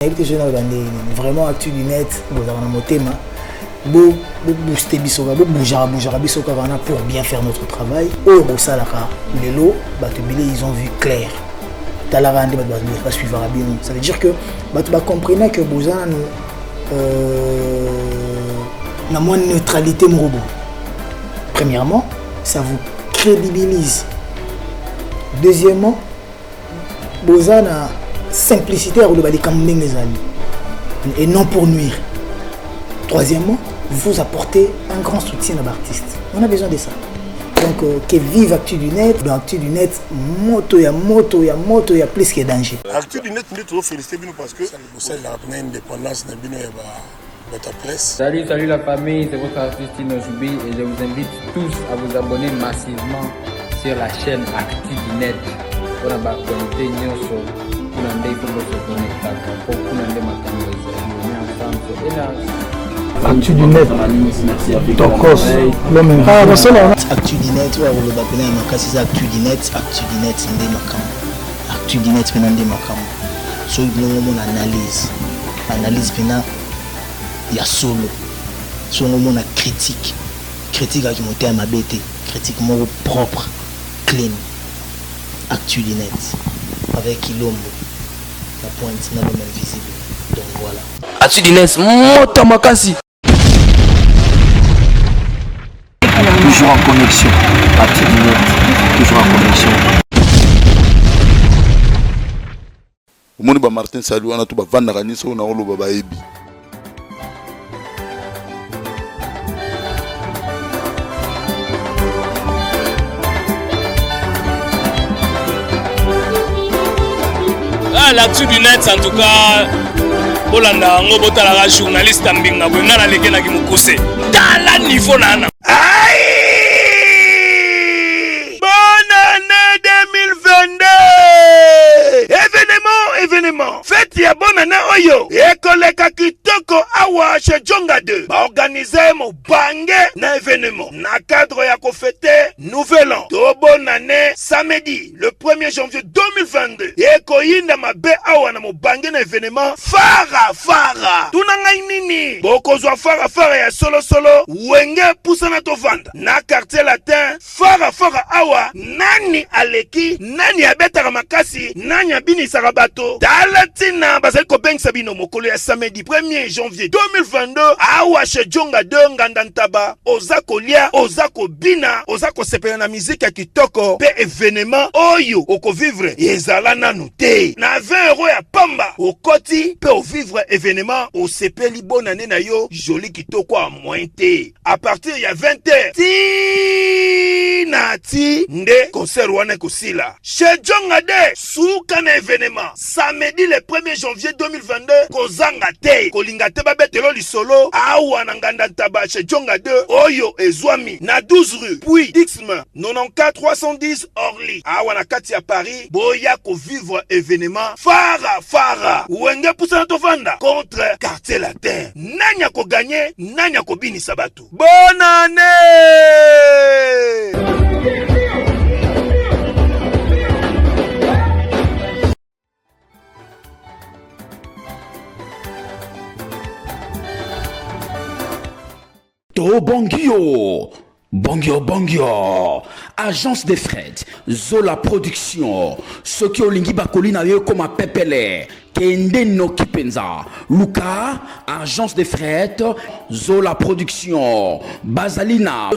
Vraiment actu du net, booster bisoka, bouger bisoka pour bien faire notre travail. Au Salaka, les lots, ils ont vu clair. Ça veut dire que tu comprends que Bozana a moins de neutralité. Premièrement, ça vous crédibilise. Deuxièmement, Bozana simplicité et non pour nuire. Troisièmement, vous apportez un grand soutien à l'artiste. On a besoin de ça. Donc, que vive Actu du Net. Dans Actu du Net, moto, ya plus que danger. Actu du Net, nous devons féliciter parce que c'est l'indépendance de notre presse. Salut la famille, c'est votre artiste Inojoubi et je vous invite tous à vous abonner massivement sur la chaîne Actu du Net. Pour la connecter Actu du Net, Tokos, l'homme Actu du Net, c'est Actu du Net, Actu du Net, so on analyse maintenant, il y a solo, so on a critique avec mon terme abété, critique mon propre, clean, Actu du Net, avec Ilombo, la pointe n'a pas même visible, donc voilà. Actu du Net, Mota Makasi. Toujours en connexion, Actu du Net, toujours en connexion. Omoni ba Martin Salou ana to ba vanda kanisa na oloba ba ebi. L'actu du net en tout cas bolanda ngo botala la journaliste mbinga bwenga na lekena ki mukuse tala niveau nana. Bonne année 2022. Événement. Fête ya bonne année oyo. Ekoleka kitoko awa chez Djonga 2. Ba organiser mo bange na événement. Na cadre ya ko fêter nouvel an. To bonne année samedi le 1er janvier 2022. Ekoyinda mabe awa na mo bange na événement fara. Tunanga nini? Bokozwa fara ya solo wenge pusana to vanda. Na quartier latin fara awa nani aleki nani abetaka makasi nani abinisa bato. Dalatina bazali ko bengisa bino mokolo ya samedi 1er janvier 2022 awa chez Djonga 2 ngandantaba oza kolia oza kobina oza kosepela na musique ya kitoko pe événement oyo oko vivre ezala nanu te na 20 € ya pamba okoti pe o vivre événement o sepeli bonne année na yo joli kitoko a moins te à partir ya 20h ti nde concert wana kosila chez Djonga 2 suka na événement samedi le 1er janvier 2022 kozanga te kolinga te babetelo lisolo awa na nganda ntaba chez Djonga 2 oyo ezwami na 12 rue puis Dixme 94 310 Orly awa na kati ya Paris boya ko vivre événement fara wenge pusana to vanda contre quartier latin nanya ko gagner nanya ko binisa bato bonne année. Bongio, agence de fret, Zola production, Soki Olingi Bakolina yo comme a pepele, Kende no Kipenza, Luka, agence de fret, Zola production, Bazalina,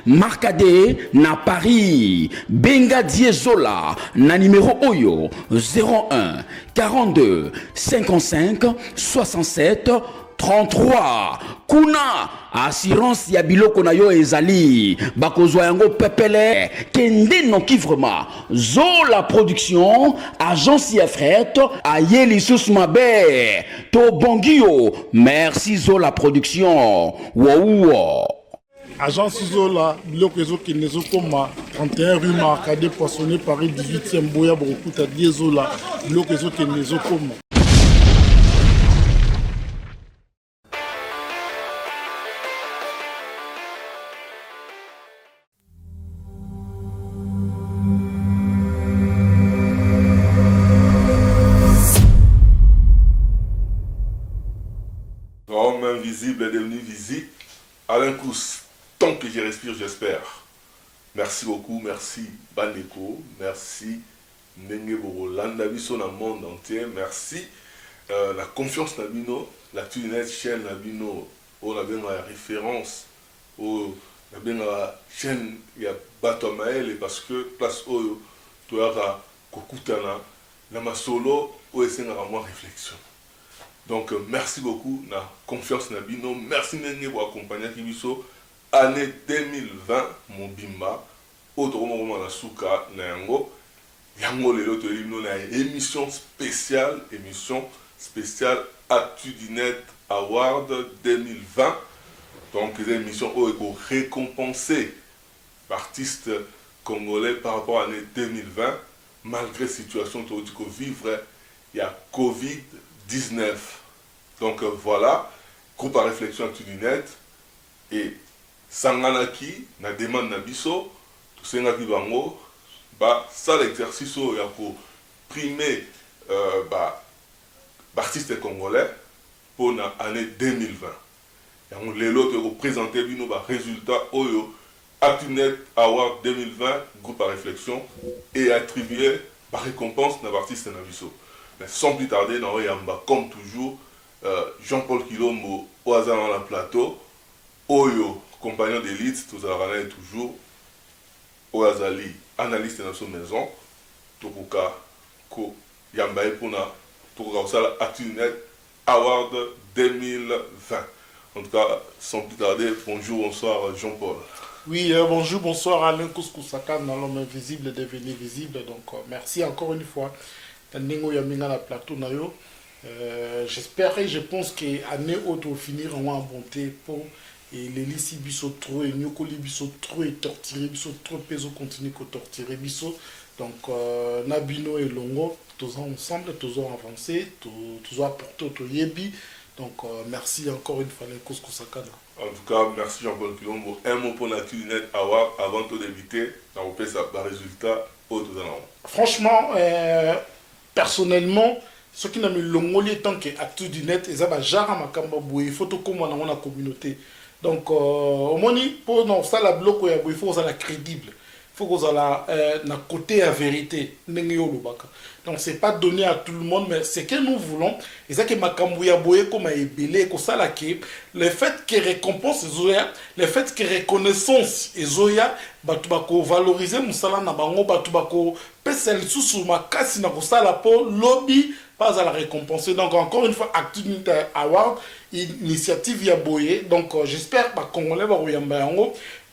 Marcade, na Paris, Benga Die Zola, na numéro Oyo, 01 42 55 67 33. Kuna assurance ya biloko na yo ezali bakozwa yango pepele kende no kivrema Zola production agence ya fret ayeli susmabe to bongio merci Zola production wow. Agence Zola, biloko ezoki nezokoma 31 rue Marcade Poissonné Paris 18e Boya Bokuta Die Zola, biloko ezoki nezokoma. L'homme invisible est devenu visible. Alain Kous, tant que je respire, j'espère. Merci beaucoup, merci Bandeko, merci Nengeboro, Landabiso dans le monde entier, merci la confiance Nabino, la Tunet chaîne Nabino, on a bien la référence, on a bien la chaîne, il y a Batomael, parce que place Oyo, tu as Kokutana, la solo, ou est-ce moins réflexion. Donc merci beaucoup, la confiance Nabino, merci Nengeboro accompagner Kibiso. Année 2020, mon bimba, autre moment na souka na yango, yango lelo to limno na émission spéciale ActuDinet Award 2020. Donc les émissions ont été récompensées l'artiste congolais par rapport à l'année 2020, malgré la situation que vivre, il y a Covid-19. Donc voilà, groupe à réflexion ActuDinet et Sanganaki, na demande na biso, tout sengaki bango, ça l'exercice ya ko primer artiste congolais pour l'année 2020. Yango lelo to présenter bino ba résultat oyo ActuDinet Award 2020 groupe à réflexion et attribué par récompense na artiste na biso. Mais sans plus tarder na oyamba comme toujours Jean-Paul Kilombo au hasard dans le plateau oyo compagnon d'élite, tous allons toujours au Azali, analyste dans son maison, Tokuka, Ko Yambaye Puna, Tokuka Osala ActuDinet Award 2020. En tout cas, sans plus tarder, bonjour, bonsoir Jean-Paul. Oui, bonjour, bonsoir Alain Kouskou-Saka dans l'homme invisible devenu visible. Donc, merci encore une fois. Tandengo Yaminga la plateau Nayo. J'espère et je pense que l'année auto finir en bonté pour. Et les lissi biso trop et nyokoli biso trop et torturé biso trop peso continue que torturer biso. Donc Nabino et Longo tous ensemble, tous avancé, tous apporté au yebi. Donc merci encore une fois les Kouskou-Saka. En tout cas, merci Jean-Paul Kilombo. Un mot pour l'ActuDinet Award avant de débuter, on peut ça par résultat au tout à franchement, personnellement, ce qui n'a mis Longo tant que ActuDinet et ça va jara makamba boué, il faut tout comme on a la communauté. Donc, au moins, pour nous, ça la bloc, il faut que ça la crédible. Il faut que ça la côté à vérité. Donc, ce n'est pas donné à tout le monde, mais ce que nous voulons, et c'est que Makambouya Boye, comme il est belé, le fait que récompense Zoya, le fait que reconnaissance Zoya, batubako valoriser Moussala Nabango, batubako pesel sous ma casse na Moussala pour lobby. Pas à la récompenser. Donc, encore une fois, ActuDinet Award, initiative Yaboye. Donc, j'espère que les Congolais vont y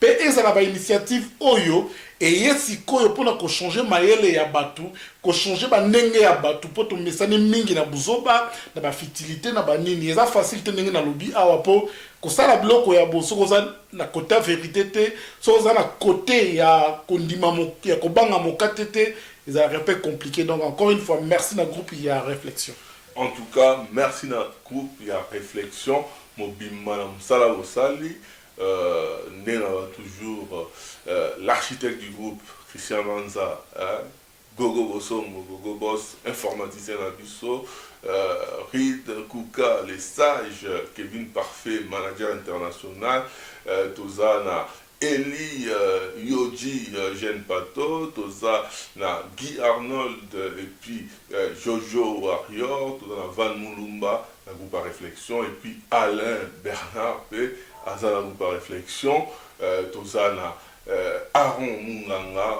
et ça la initiative Oyo. Et yesi koyo pour changer maëlle ya batu, ko changer ba nenge ya batu pour to mesane mingi na buzoba, na ba fitilité na ba nini. Eza facilité nenge na lobby awa po ko sala bloko ya boso ko za na côté vérité te, so za na côté ya kondima mo ya ko banga mo katete. Ils ont un peu compliqué. Donc, encore une fois, merci à groupe Il y a réflexion. En tout cas, merci à groupe Il y a réflexion. Madame Salah Ossali, toujours l'architecte du groupe, Christian Manza, Gogo Bossongo, Gogo Boss, informaticien à Bissot, Reed Kouka, les sages, Kevin Parfait, manager international, Tozana. Eli Yoji Jean Pato, Toza na Guy Arnold et puis Jojo Warrior, Toza na Van Moulumba, la groupe à réflexion, et puis Alain Bernard P, Aza la groupe à réflexion, Toza na Aaron Munganga,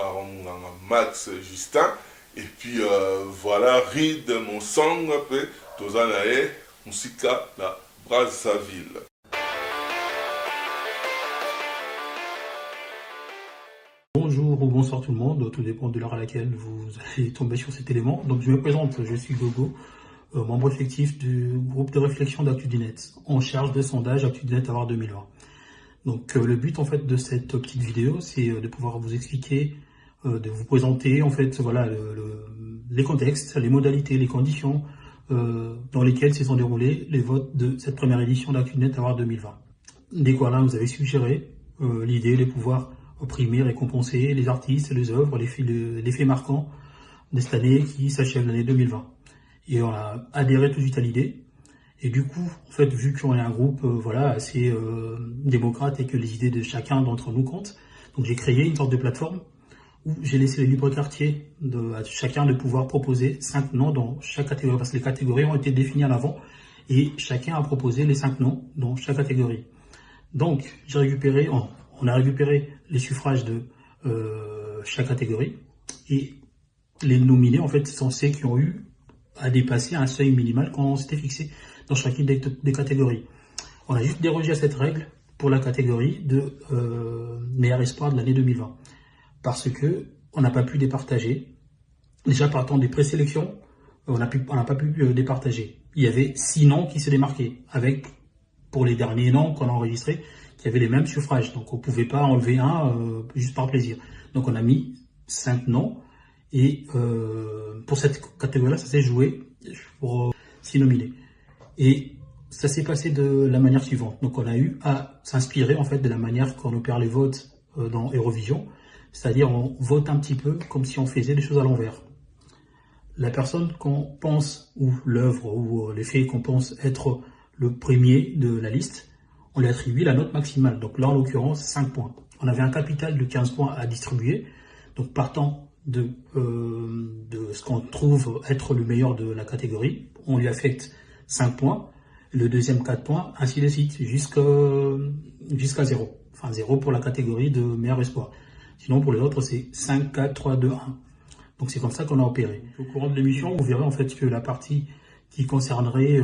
Max Justin, et puis voilà Reed Monsang, Toza na Musika la Brazzaville. Bonjour ou bonsoir tout le monde, tout dépend de l'heure à laquelle vous allez tomber sur cet élément. Donc je me présente, je suis Gogo, membre effectif du groupe de réflexion d'ActuDinet, en charge de sondage ActuDinet Award 2020. Donc le but en fait de cette petite vidéo, c'est de pouvoir vous expliquer, de vous présenter en fait voilà les contextes, les modalités, les conditions dans lesquelles se sont déroulés les votes de cette première édition d'ActuDinet Award 2020. Dès quoi là, vous avez suggéré l'idée de pouvoir primer, récompenser les artistes, les œuvres, les faits marquants de cette année qui s'achève l'année 2020. Et on a adhéré tout de suite à l'idée. Et du coup, en fait, vu qu'on est un groupe voilà, assez démocrate et que les idées de chacun d'entre nous comptent, donc j'ai créé une sorte de plateforme où j'ai laissé le libre quartier à chacun de pouvoir proposer 5 noms dans chaque catégorie, parce que les catégories ont été définies en avant, et chacun a proposé les 5 noms dans chaque catégorie. Donc, on a récupéré les suffrages de chaque catégorie, et les nominés, en fait, sont ceux qui ont eu à dépasser un seuil minimal qu'on s'était fixé dans chacune des catégories. On a juste dérogé à cette règle pour la catégorie de meilleur espoir de l'année 2020. Parce que on n'a pas pu départager. Déjà partant des présélections, on n'a pas pu départager. Il y avait 6 noms qui se démarquaient, avec, pour les derniers noms qu'on a enregistrés, qui avaient les mêmes suffrages. Donc on ne pouvait pas enlever un juste par plaisir. Donc on a mis 5 noms. Et pour cette catégorie-là, ça s'est joué pour 6 nominés. Et ça s'est passé de la manière suivante. Donc on a eu à s'inspirer en fait de la manière qu'on opère les votes dans Eurovision. C'est-à-dire on vote un petit peu comme si on faisait les choses à l'envers. La personne qu'on pense, ou l'œuvre, ou les faits qu'on pense être le premier de la liste, on lui attribue la note maximale. Donc là, en l'occurrence, 5 points. On avait un capital de 15 points à distribuer. Donc partant de ce qu'on trouve être le meilleur de la catégorie, on lui affecte 5 points. Le deuxième 4 points, ainsi de suite, jusqu'à 0. Enfin 0 pour la catégorie de meilleur espoir. Sinon, pour les autres, c'est 5, 4, 3, 2, 1. Donc, c'est comme ça qu'on a opéré. Au courant de l'émission, vous verrez en fait que la partie qui concernerait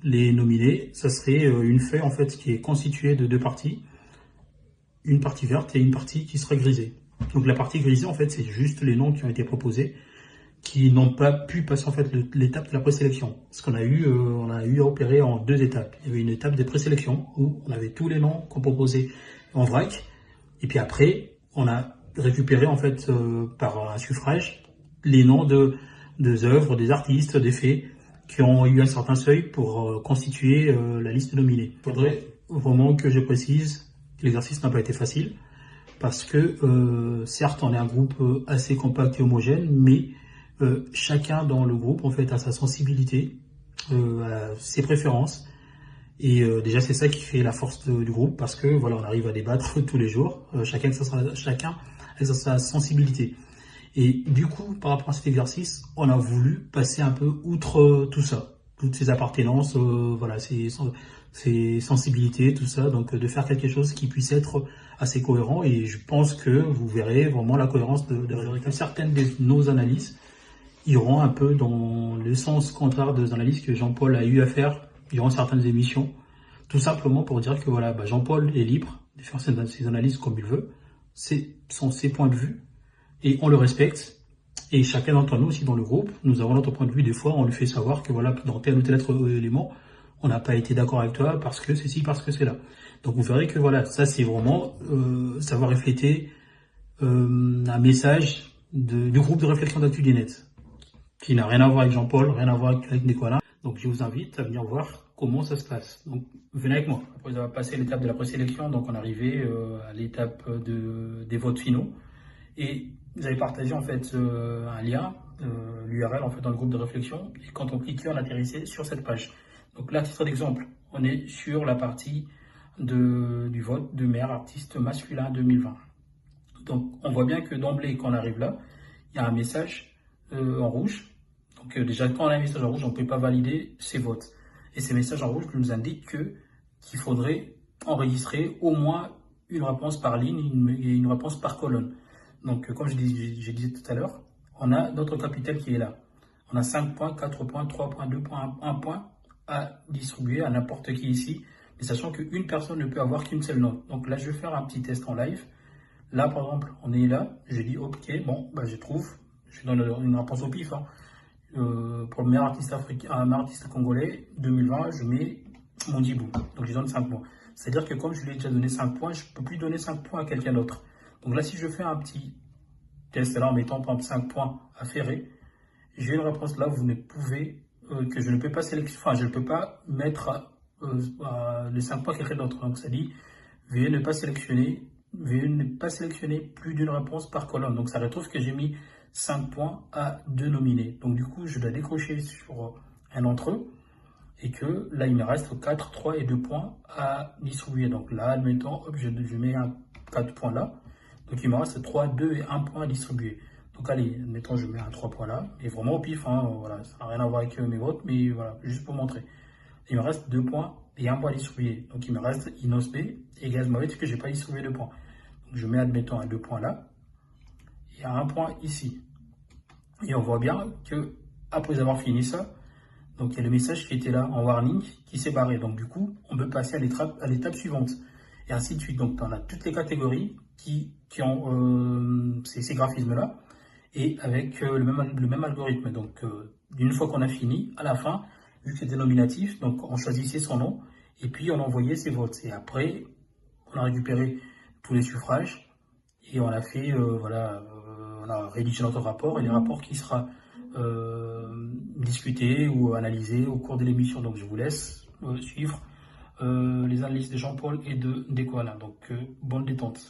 les nominés, ça serait une feuille en fait qui est constituée de 2 parties. Une partie verte et une partie qui serait grisée. Donc, la partie grisée, en fait, c'est juste les noms qui ont été proposés, qui n'ont pas pu passer en fait l'étape de la présélection. Parce qu'on a eu à opérer en 2 étapes. Il y avait une étape de présélection où on avait tous les noms qu'on proposait en vrac. Et puis après, on a récupéré en fait par un suffrage les noms des œuvres, des artistes, des faits qui ont eu un certain seuil pour constituer la liste nominée. Il faudrait vraiment que je précise que l'exercice n'a pas été facile parce que certes on est un groupe assez compact et homogène, mais chacun dans le groupe en fait a sa sensibilité, ses préférences. Et déjà c'est ça qui fait la force du groupe parce que voilà on arrive à débattre tous les jours, chacun avec sa sensibilité. Et du coup par rapport à cet exercice, on a voulu passer un peu outre tout ça, toutes ces appartenances, voilà ces sensibilités, tout ça, donc de faire quelque chose qui puisse être assez cohérent. Et je pense que vous verrez vraiment la cohérence de certaines de nos analyses iront un peu dans le sens contraire des analyses que Jean-Paul a eu à faire durant certaines émissions, tout simplement pour dire que voilà, Jean-Paul est libre de faire ses analyses comme il veut, sont ses points de vue, et on le respecte, et chacun d'entre nous aussi dans le groupe, nous avons notre point de vue, des fois on lui fait savoir que voilà, dans tel ou tel autre élément, on n'a pas été d'accord avec toi parce que c'est ci, parce que c'est là. Donc vous verrez que voilà, ça c'est vraiment, ça va refléter un message du groupe de réflexion d'ActuDNet, qui n'a rien à voir avec Jean-Paul, rien à voir avec Nicolas. Donc je vous invite à venir voir comment ça se passe. Donc venez avec moi. Après avoir passé l'étape de la présélection, donc on est arrivé à l'étape des votes finaux. Et vous avez partagé en fait un lien, l'URL en fait dans le groupe de réflexion. Et quand on cliquait, on atterrissait sur cette page. Donc là, à titre d'exemple, on est sur la partie du vote de meilleur artiste masculin 2020. Donc on voit bien que d'emblée, quand on arrive là, il y a un message en rouge. Donc déjà, quand on a un message en rouge, on ne peut pas valider ces votes. Et ces messages en rouge nous indiquent qu'il faudrait enregistrer au moins une réponse par ligne et une réponse par colonne. Donc comme je disais tout à l'heure, on a notre capital qui est là. On a 5 points, 4 points, 3 points, 2 points, 1 point à distribuer à n'importe qui ici, mais sachant qu'une personne ne peut avoir qu'une seule note. Donc là, je vais faire un petit test en live. Là, par exemple, on est là, je dis ok, bon, je trouve, je donne une réponse au pif, hein. Pour le meilleur artiste africain, meilleur artiste congolais 2020, je mets Mondibou. Donc je donne 5 points. C'est-à-dire que comme je lui ai déjà donné 5 points, je ne peux plus donner 5 points à quelqu'un d'autre. Donc là, si je fais un petit test là en mettant par exemple 5 points à Ferré, j'ai une réponse là, vous ne pouvez, que je ne peux pas sélectionner, enfin je ne peux pas mettre les 5 points à quelqu'un d'autre. Donc ça dit, veuillez ne pas sélectionner plus d'une réponse par colonne. Donc ça retrouve que j'ai mis 5 points à 2 nominés. Donc du coup, je dois décrocher sur un d'entre eux. et que là, il me reste 4, 3 et 2 points à distribuer. Donc là, admettons, hop, je mets un 4 points là. Donc il me reste 3, 2 et 1 point à distribuer. Donc allez, admettons, je mets un 3 points là. Et vraiment au pif, hein, voilà, ça n'a rien à voir avec mes votes, mais voilà, juste pour montrer. Il me reste 2 points et 1 point à distribuer. Donc il me reste Inos B et Gaz Mawet que je n'ai pas distribué 2 points. Donc je mets, admettons, un 2 points là. Et un point ici. Et on voit bien que après avoir fini ça, donc il y a le message qui était là en warning qui s'est barré. Donc du coup, on peut passer à l'étape suivante. Et ainsi de suite. Donc on a toutes les catégories qui ont ces graphismes-là. Et avec le même algorithme. Donc une fois qu'on a fini, à la fin, vu que c'était nominatif, donc on choisissait son nom. Et puis on envoyait ses votes. Et après, on a récupéré tous les suffrages. Et on a fait, on a rédigé notre rapport. Et les rapports qui sera discuté ou analysé au cours de l'émission. Donc je vous laisse suivre les analyses de Jean-Paul et de Dekoala. Donc bonne détente.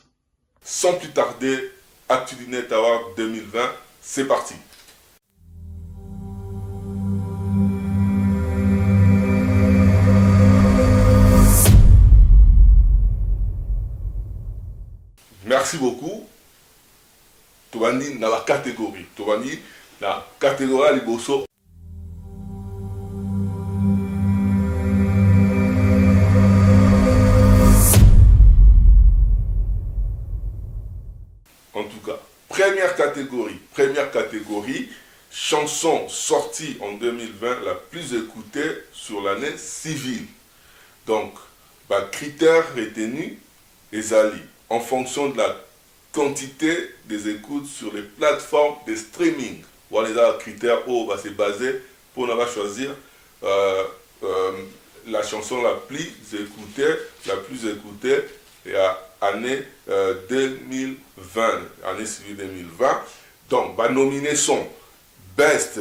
Sans plus tarder, Actu du Net Award 2020, c'est parti. Merci beaucoup. Tobani dans la catégorie. Tobani la catégorie Liboso. En tout cas, première catégorie, chanson sortie en 2020 la plus écoutée sur l'année civile. Donc, critères retenus, Ezali, en fonction de la quantité des écoutes sur les plateformes de streaming. Voilà les critères où on va se baser pour choisir la chanson la plus écoutée et à année 2020, année civile 2020. Donc, nominés sont Best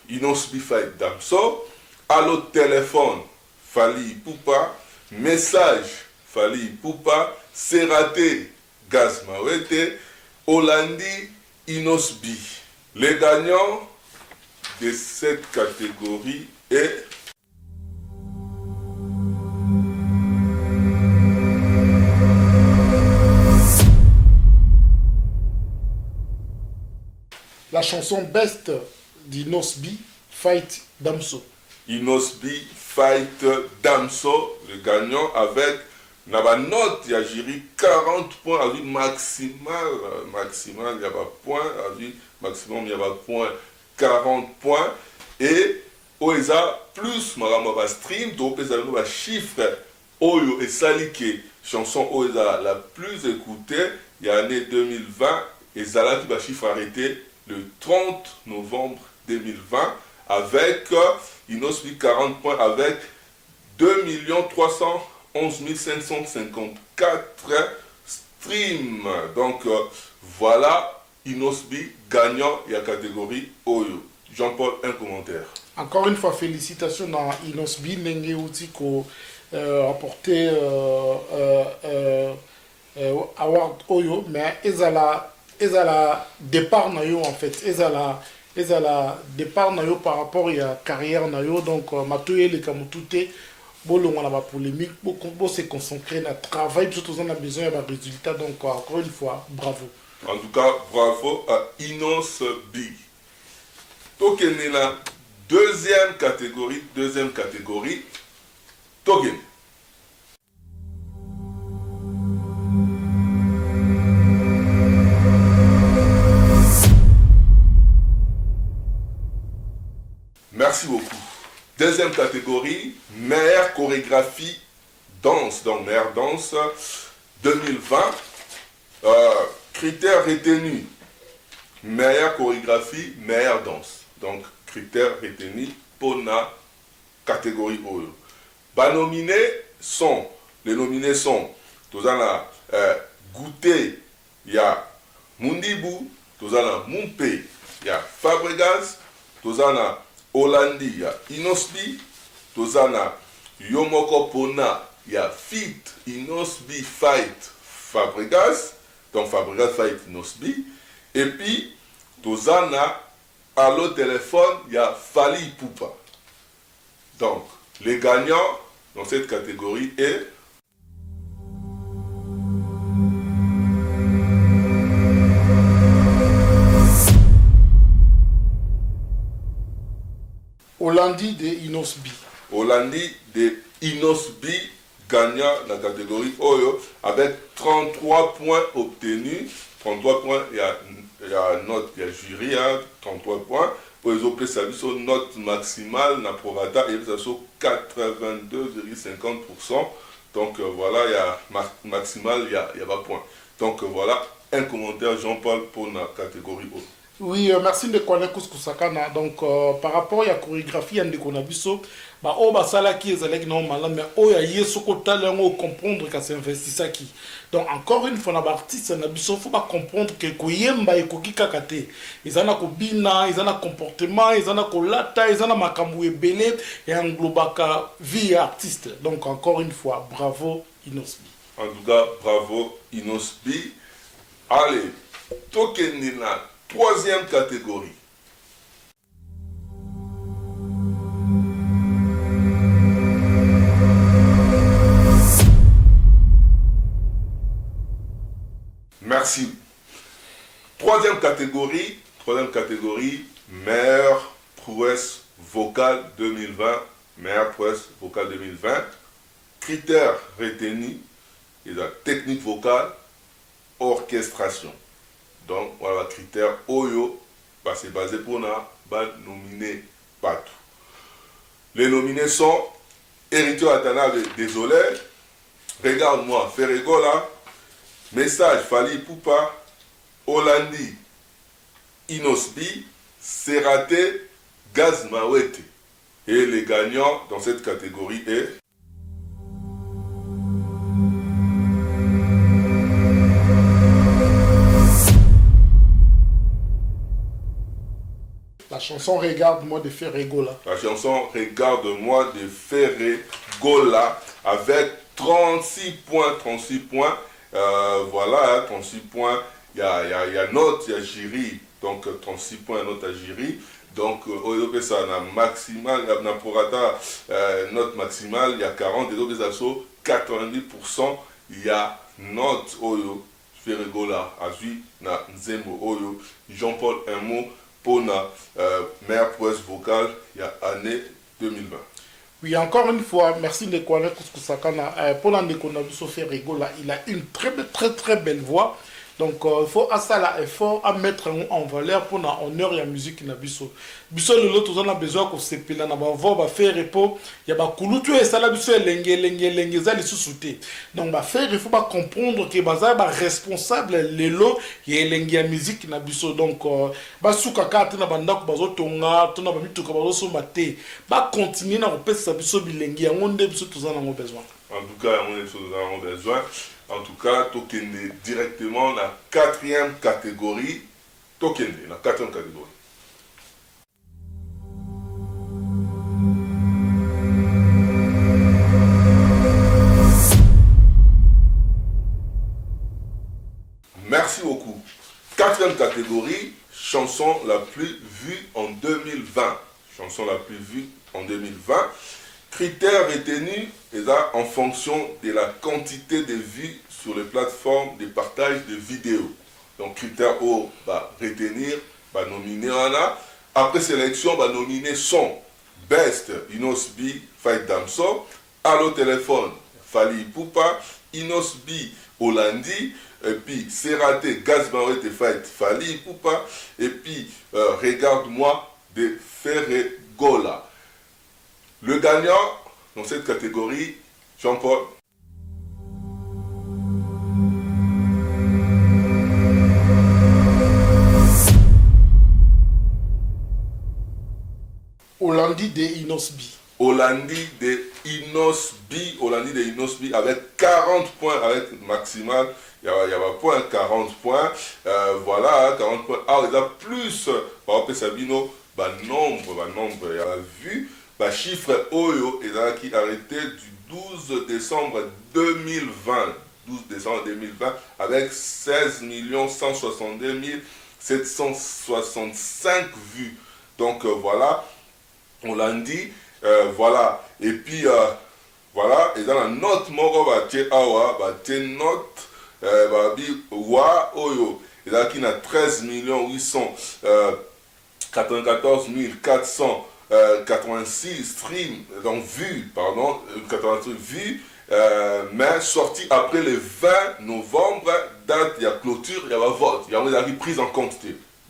Inos B Fight Damso, Allo Téléphone Fally Ipupa, Message Fally Ipupa, C'est raté Gaz Mawet, Hollandi Inos B. Les gagnants de cette catégorie est la chanson Best d'Inos B Fight Damso. Inos B Fight Damso, le gagnant avec la note, il y a 40 points à vue maximal, il n'y a pas point, à vue maximum, il n'y a pas point, 40 points. Et Oeza plus Marama stream, donc les chiffres Oyo et Salike, chanson Oeza la plus écoutée, il y a l'année 2020, et Zala qui va chiffre arrêté le 30 novembre 2020 avec Inos B 40 points avec 2 311 554 streams. Donc voilà Inos B gagnant et la catégorie Oyo. Jean-Paul, un commentaire. Encore une fois, félicitations à Inos B, Nenge Outi qui a apporté Award Oyo, mais ezala départ na yo en fait, ezala départ na yo par rapport à la carrière na yo. Donc matoye le kamutute bolongo na ba polémique, bo se concentrer na travail, surtout on a besoin de résultats. Donc encore une fois, bravo. En tout cas, bravo à Inos B. Token est la deuxième catégorie, Token. Merci beaucoup. Deuxième catégorie, meilleure chorégraphie danse. Donc, meilleure danse 2020. Critères retenus. Meilleure chorégraphie, meilleure danse. Donc, critères retenus pour la catégorie Oyo. Les nominés sont, Tozana Goûté, il y a Mundibou, Tozana Mumpe, il y a Fabregas, Tozana Hollandi, il y a Inos B, Tozana Yomoko Pona, il y a Fit Inos B Fight Fabregas, donc Fabregas Fight Inos B, et puis Tozana Allo Téléphone, il y a Fally Ipupa. Donc Les gagnants dans cette catégorie est Hollandi de Inosbi. Hollandi de Inosbi gagnant la catégorie Oyo avec 33 points obtenus. 33 points, il y a note, il y a jury, 33 points. Pour les autres, ça a note maximale, na prorata, et ça a 82,50%. Donc voilà, il y a maximal, il y a pas point. Donc voilà, un commentaire Jean-Paul pour la catégorie Oyo. Oui, merci de connaître Kuskusakana. Donc, par rapport à la chorégraphie, il y a des connaissances. Bah, oh, bah, ça là qui est allé normalement, mais oh, il y a ce côté là, on comprendre que c'est investisseur qui. Donc, encore une fois, les artistes, il faut pas comprendre que Koyemba et Koki Kakate, ils ont un bina, ils ont un comportement, ils ont un lata, ils ont un makambu belé et un globaka vie artiste. Donc, encore une fois, bravo Inosbi. En tout cas, bravo Inosbi. Allez, Tokenina. Troisième catégorie. Merci. Troisième catégorie, meilleure prouesse vocale 2020. Meilleure prouesse vocale 2020. Critères retenus, et la technique vocale, orchestration. Donc, voilà, critère Oyo, bah, c'est basé pour nominer partout. Les nominés sont Héritier Atana, désolé, regarde-moi, Ferregola, Message Fali Poupa, Hollandi, Inosbi, Serate, Gaz Mawete. Et les gagnants dans cette catégorie est la chanson Regarde-moi de Ferregola. La chanson Regarde-moi de Ferregola avec 36 points. Voilà, 36 points. Il y a note, il y a jury. Donc 36 points, note à jury. Donc, ça a maximal, il y a prorata, note maximale, il y a 40, et donc, 90%, il y a note Oyo, Ferregola, Azui, na Nzembo Oyo, Jean-Paul, un mot pour la meilleure prouesse vocale, il y a année 2020. Oui, encore une fois, merci de connaître Kuskusakana. Pour l'Andekonabiso Ferregola, il a une très belle voix. Donc, il faut à ça là, effort à mettre en valeur pour l'honneur de la musique Nabiso. Biso le lot, on a besoin qu'on se pile, on va faire repos. Il y a pas kulutu et ça là, biso lengue ça les sous-soutés. Donc, bah faire, il faut pas comprendre que baza ba responsable les lots et lengue la musique Nabiso. Donc, bah soukaka tena banda ko bazo tonga, tena ba mituka bazo sombate. Bah continuer na repère ça biso bilengue, on a biso tous en avons besoin. En tout cas, on est tous en avons besoin. En tout cas, Tokende directement la quatrième catégorie. Tokende, la quatrième catégorie. Merci beaucoup. Quatrième catégorie, chanson la plus vue en 2020. Chanson la plus vue en 2020. Critères retenus en fonction de la quantité de vues sur les plateformes de partage de vidéos. Donc, critères O, retenir, nominer Anna. Après sélection, nominer son Best, Inosbi, Fight Damso, Allo Téléphone, Fali Poupa, Inosbi, Hollandi, et puis Serate, Gazmawete, Fight, Fali Poupa, et puis Regarde-moi de Ferregola. Le gagnant dans cette catégorie, Jean-Paul. Hollandi de Inosbi. Hollandi de Inosbi avec 40 points, avec maximal. Il y a pas point 40 points. Voilà, 40 points. Ah, il y a plus. Par exemple, Sabino, nombre, il y a vu. Chiffre Oyo est qui arrêté du 12 décembre 2020. 12 décembre 2020 avec 16 162 765 vues. Donc voilà, on l'a dit. Voilà. Et puis, voilà. Et dans la note, moro, awa, note, wa, oyo. Et là, qui a 13 894 486 streams, donc vues, pardon, 86 vues, mais sorti après le 20 novembre, date, il y a clôture, il y a vote, il y a une prise en compte.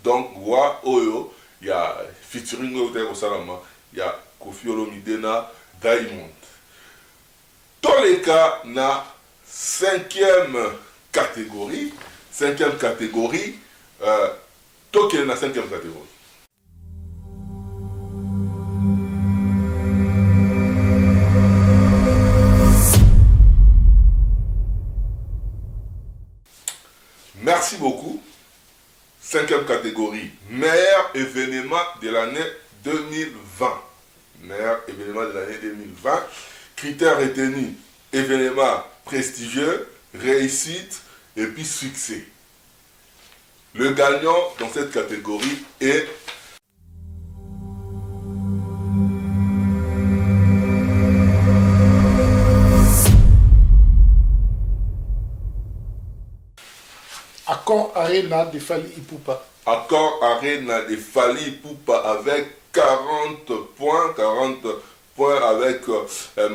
Donc, wa, oyo, il y a featuring au Salama, il y a Kofi Olomidena, Diamond. Dans les cas, na 5e catégorie, toqué na 5e catégorie. Merci beaucoup. 5e catégorie, meilleur événement de l'année 2020. Meilleur événement de l'année 2020. Critères retenus, événement prestigieux, réussite et puis succès. Le gagnant dans cette catégorie est Accord Arena de Fally Ipupa. Accord Arena de Fally Ipupa avec 40 points avec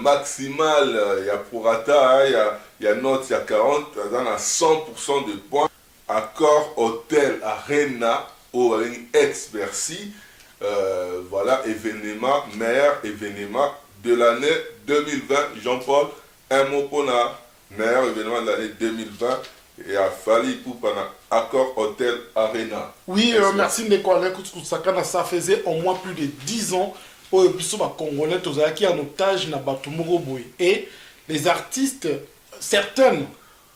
maximal, il y a Purata, il y a note, il y a 40, dans a 100% de points. Accord Hôtel Arena au ex-Bercy, voilà, événement, meilleur événement de l'année 2020. Jean-Paul, un mot pour la meilleur événement de l'année 2020. Et à Fally Ipupa, Accord Hôtel Arena. Oui, merci Ndeko Alain Koutsousakana. Ça faisait au moins plus de 10 ans où les Congolais qui en otage na Batumuro Boy. Et les artistes, certaines,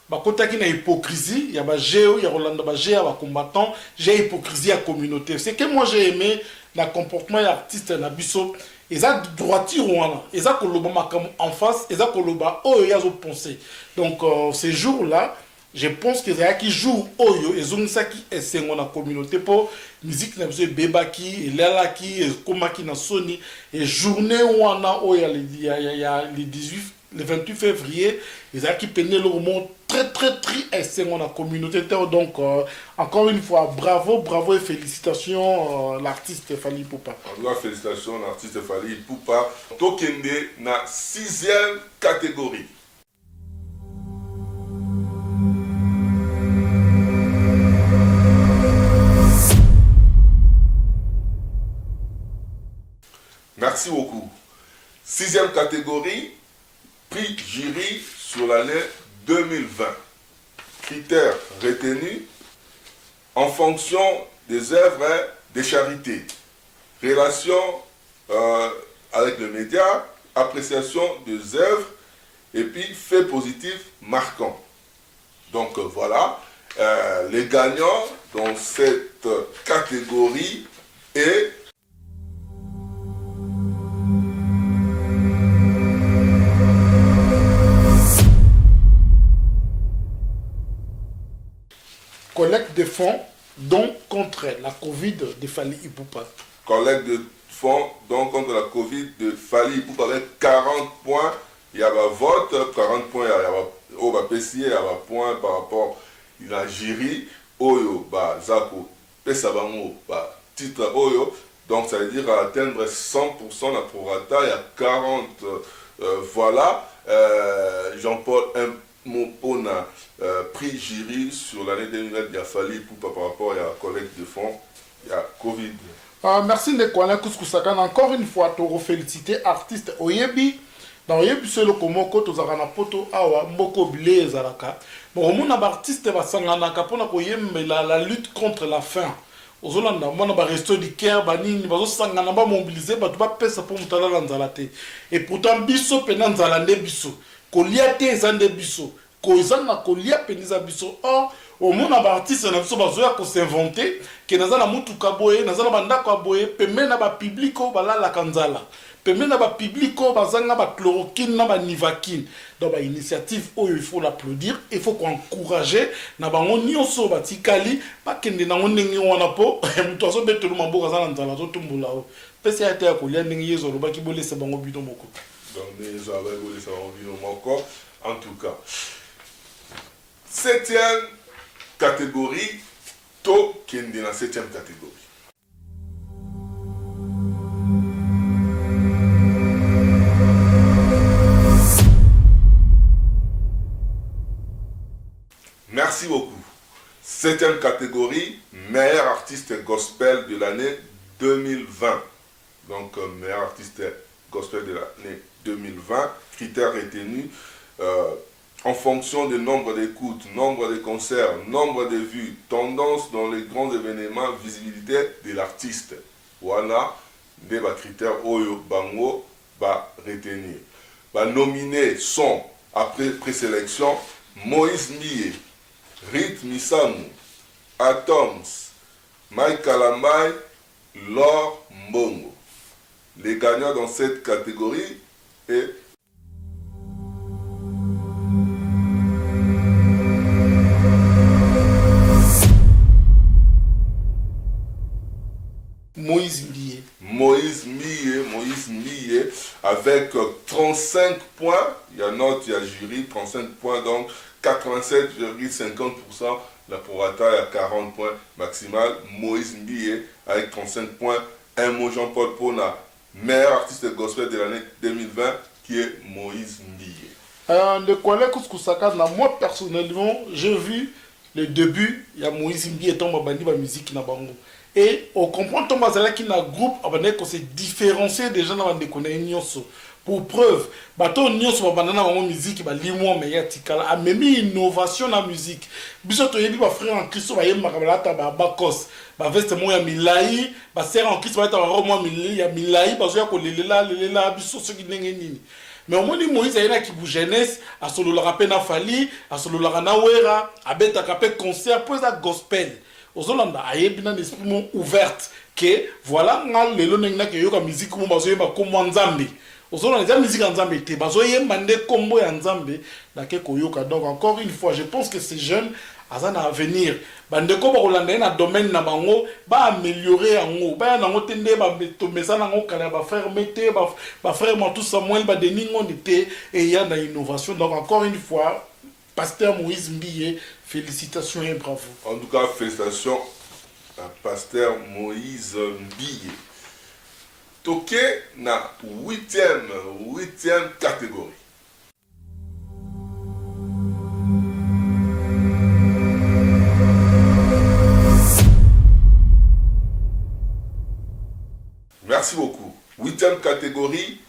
quand il y a hypocrisie, il y a géo, il y a Rolando Bagé, il y a combattant, j'ai hypocrisie à la communauté. C'est que moi j'ai aimé le comportement des artistes na biso. Ils ont droiture ils ont koloba en face, ils ont koloba oh ils ont pensé. Donc ces jours-là, je pense que c'est qui joue oyo et ont ça qui est dans la communauté pour musique na biso bebaki et lala qui et komaki na Sony et journée wana oya le 28 février ils ont qui peine le monde très c'est dans la communauté. Donc encore une fois bravo et félicitations l'artiste Fally Ipupa. Félicitations l'artiste Fally Ipupa. Tokende na 6e catégorie. Merci beaucoup. 6e catégorie, prix jury sur l'année 2020. Critères retenus en fonction des œuvres de charité. Relation avec le média, appréciation des œuvres et puis faits positifs marquants. Donc voilà, les gagnants dans cette catégorie est collecte de fonds, dont contre la Covid de Fally Ipupa. Collecte de fonds, donc contre la Covid de Fally Ipupa avec 40 points. Il y a un vote, 40 points, il y a un PCA, il y a un point par rapport à la jury. Oyo, Zako, Pesabango, titre Oyo. Donc ça veut dire atteindre 100% la prorata, il y a 40. Voilà, Jean-Paul Mopona, prix jury sur l'année 2020, il a Fally Ipupa par rapport à la collecte de fonds, il y a Covid. Merci Ndeko Alain Koutsousakana. Encore une fois, tu félicité artiste Oyebi. Dans Oyebi, c'est le Komoko, tu as poto awa, Mboko Blé Zalaka. Bon, on a un artiste Basanganaka pour la lutte contre la faim. Aux Hollandais, on a un resto du Caire, Banini, Bazosangana, mobilisé, tu vas pesa pour Moutala Lanzalate. Et pourtant, Bisso, Penan Zalande Bisso. Koliate Zande Bisso. Kozana Kolia Peniza Bisso. Or, au monde a artiste na biso bazoya ko s'inventer que nazala mutuka boye nazala bandako boye pemena ba publico bala la kanzala pembe na ba public ko bazanga ba chloroquine na ba nivaquine. Donc ba initiative oyo il faut l'applaudir, il faut encourager na bango nyonso batikali ba kende na ndenge wana po muto aso betelu mamboka za nzala zo tumbula o. Pese ya te ya kolia ndenge yezo loba ki bolese bango bino moko. Donc les abeilles bolese bango bino moko. En tout cas, 7e catégorie, to kende na 7e catégorie. Merci beaucoup. 7e catégorie, meilleur artiste gospel de l'année 2020. Donc, meilleur artiste gospel de l'année 2020. Critères retenus en fonction du nombre d'écoutes, nombre de concerts, nombre de vues, tendance dans les grands événements, visibilité de l'artiste. Voilà des critères Oyo Bango va retenir. Nominés sont, après présélection, Moïse Mie, Rit Misamu, Atoms, Mike Kalamai, Laure Mbongo. Les gagnants dans cette catégorie est Moïse Mie. Moïse Mie avec 35 points. Il y a note, il y a jury, 35 points, donc 87,50%. La prorata est à 40 points maximal. Moïse Mie avec 35 points. Un mot Jean-Paul Pona, meilleur artiste gospel de l'année 2020, qui est Moïse Mie. De Kwale Kouskou-Sakana, moi personnellement, j'ai vu le début, il y a Moïse Mie et Tomba Bandi, la musique na bango. Et on comprend Tomba Zala qui n'a groupe, qu'on s'est différencié des gens dans les nyonso. Pour preuve, bato nyonso babandana bango musique ba limwa meya tikala a même innovation na musique. Biso to yebi ba frère en Christ ba yema kabalata ba bakos, ba veste mo ya milai, ba sœur en Christ ba ta ba mo milai ya milai ba zo ya ko lelela biso so ki ndenge nini. Mais au moins Moïse ayena ki bu jeunesse a solo la rapena fali, a solo la na wera, a beta kapé concert pour ça gospel. Ozolanda ayebi na esprit mon ouverte que voilà ngal lelo nengna ke yoka musique mo bazo yema ko nzambe. Ozolanda musique nzambe te bazo yema nde kombo ya nzambe na ke koyoka. Donc encore une fois, je pense que ces jeunes azana à venir bandeko ba kolanda na domaine na bango ba améliorer yango ba na ngotende ba tomesa na ngo kala ba frère mete ba frère Mantou Samuel ba deningo nité et ya na innovation. Donc encore une fois, Pasteur Moïse Mie, félicitations et bravo. En tout cas, félicitations à Pasteur Moïse Mie. Toké na 8e catégorie. Merci beaucoup. 8e catégorie,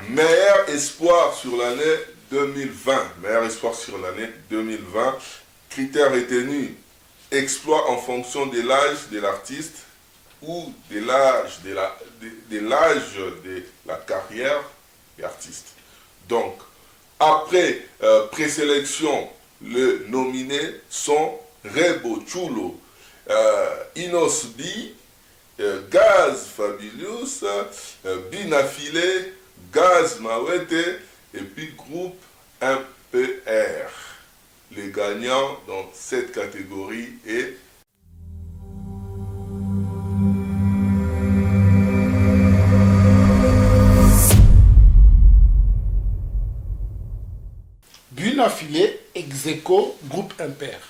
meilleur espoir sur l'année 2020. Meilleur espoir sur l'année 2020. Critères retenus, exploit en fonction de l'âge de l'artiste ou de l'âge de la carrière de l'artiste. Donc, après présélection, les nominés sont Rebo Chulo, Inos B, Gaz Fabulous, Binafile, Gaz Mawete et puis groupe MPR. Les gagnants dans cette catégorie est Binafile, Execo, groupe MPR.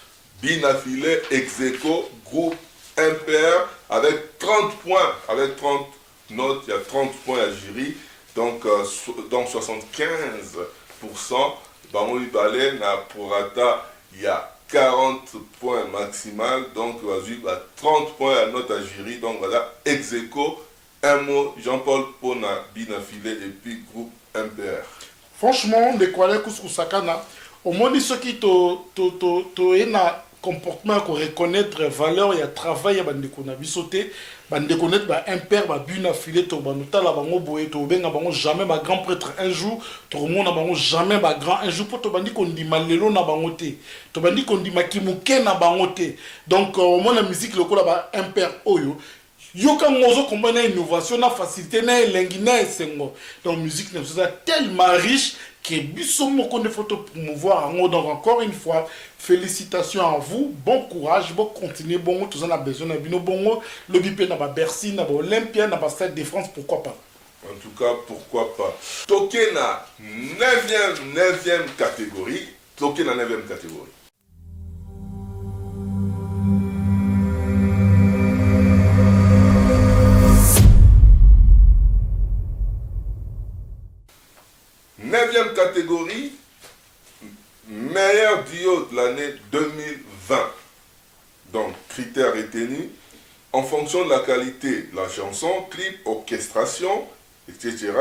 Binafile, Execo, groupe MPR avec 30 points, avec 30 notes, il y a 30 points à jury, donc 75%. Bamou Balé na Porata, il y a 40 points maximal, donc 30 points à note à jury, donc voilà, Execo, un mot, Jean-Paul Pona, Binafile et puis groupe MPR. Franchement, de Kwale Kouskou-Sakana, au moins ceux qui na comportement qu'on reconnaître valeur et travail bande qu'on a bisoté bande connaître ba impair ba Binafile to banuta la bango boye to benga bango jamais ba grand prêtre un jour to monde bango jamais ba grand un jour pour to bandi qu'on dit malelo na bango te to bandi qu'on dit makimuke na bango te. Donc au moins la musique lokola ba impair oyo yoka ngozo combien innovation na facilité na elengi na esengo donc musique n'est pas tellement riche que biso moko ne faut promouvoir en donc encore une fois félicitations à vous bon courage bon continuer bon tous on a besoin de bino bon le bipé na ba Bercy na ba Olympia na ba Stade de France pourquoi pas. En tout cas, pourquoi pas. Toké na 9e catégorie. Toké na 9e catégorie. Neuvième catégorie, meilleur duo de l'année 2020. Donc, critères retenus, en fonction de la qualité de la chanson, clip, orchestration, etc.,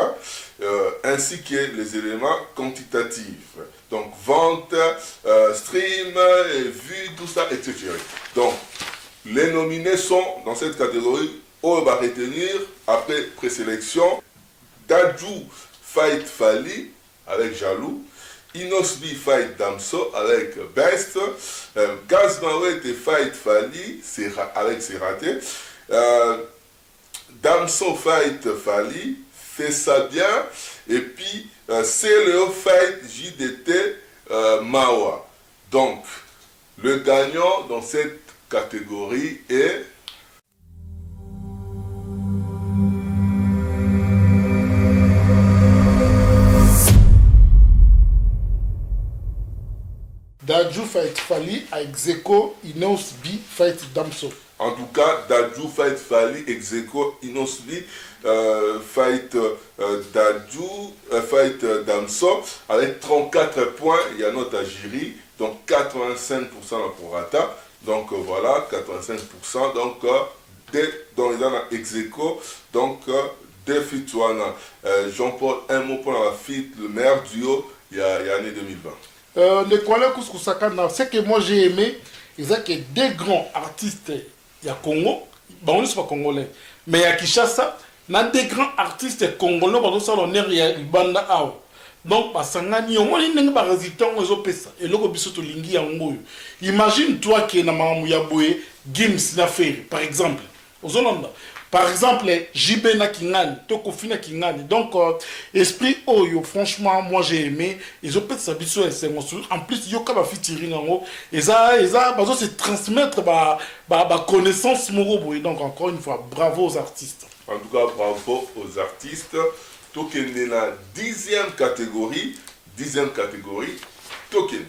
ainsi que les éléments quantitatifs. Donc, vente, stream, vues, tout ça, etc. Donc, les nominés sont dans cette catégorie, on va retenir, après présélection, Dadju Fight Fali avec Jaloux, Inosbi Fight Damso avec Best, Gazmawet et Fight Fali avec C'est raté, Damso Fight Fali, Fais ça bien, et puis Céléo Fight JDT Mawa. Donc, le gagnant dans cette catégorie est Dadju Fight Fali avec Zeko Inosbi Fight Damso. En tout cas, Dadju Fight Fali, Execo, Inosbi, Fight Dadju, Fight Damso, avec 34 points, il y a notre Agiri, donc 85% la prorata, donc voilà, 85%, donc dans les années Execo, donc des Fitouana. Jean-Paul, un mot pour la fit, le meilleur duo, il y a l'année 2020. Le Kwala Kouskousakana, ce que moi j'ai aimé, c'est que des grands artistes, il y a Congo, bon, on ne sont pas congolais, mais il y a Kinshasa, il y a des grands artistes congolais, il y a Banda Ao. Donc, Basangani, on a des résultats, on a des et là, on imagine-toi que na Mamouyaboye, Gims na fait, par exemple, aux Hollande. Par exemple, JB na Kingani, Tokofi na Kingani. Donc, esprit Oyo, franchement, moi j'ai aimé. Ils ont peut-être s'habituer en plus, Yoka va fitirer en haut. Et ça, c'est transmettre ma connaissance moro. Donc, encore une fois, bravo aux artistes. En tout cas, bravo aux artistes. Tokende na 10e catégorie. 10e catégorie, Tokende.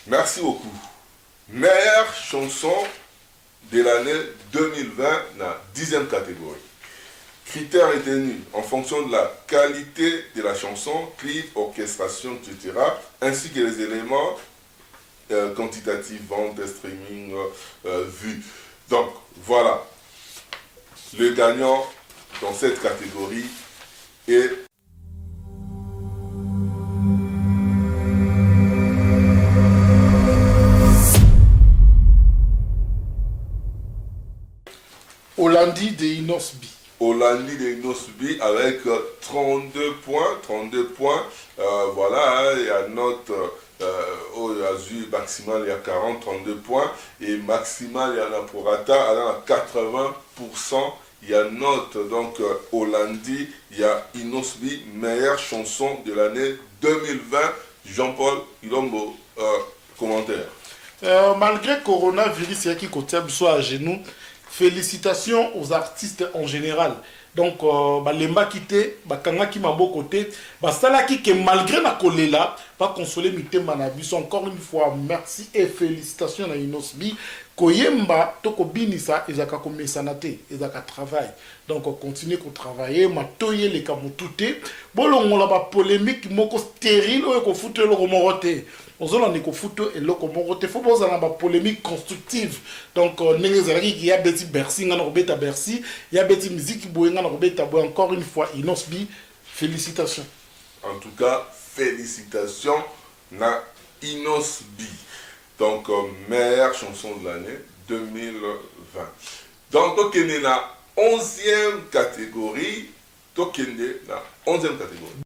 Merci beaucoup. Meilleure chanson de l'année 2020 dans la 10e catégorie. Critères retenus en fonction de la qualité de la chanson, clip, orchestration, etc. Ainsi que les éléments quantitatifs, vente, streaming, vues. Donc voilà. Le gagnant dans cette catégorie est Olandi de Inosbi. Olandi de Inosbi avec 32 points. 32 points. Voilà, il y a notre Azur maximal, il y a 40, 32 points. Et maximal, il y en a pour Rata, à 80%. Il y a notre, donc Olandi, il y a Inosbi, meilleure chanson de l'année 2020. Jean-Paul Ilombo, commentaire. Malgré coronavirus, il y a qui côté soit à genoux. Félicitations aux artistes en général. Donc, les makité, kanga qui m'a beau côté, ça qui malgré la kolela, pas consoler mité manabus. Encore une fois, merci et félicitations à Inosbi. Koyemba, toko binisa, ezaka komesanate, ezaka travail. Donc, on continue à travailler, matoye les kamotute. Bolon, on a pas polémique, moko stérile, ou qu'on foute le romorote. On a des photos et le il faut pas avoir une polémique constructive. Donc, il y a des Bercy, il y a des Bercy, il y a des musiques qui ont encore une fois, Inosbi, félicitations. En tout cas, félicitations à Inosbi. Donc, meilleure chanson de l'année 2020. Donc, Tokende na 11e catégorie. Tokende na 11e catégorie.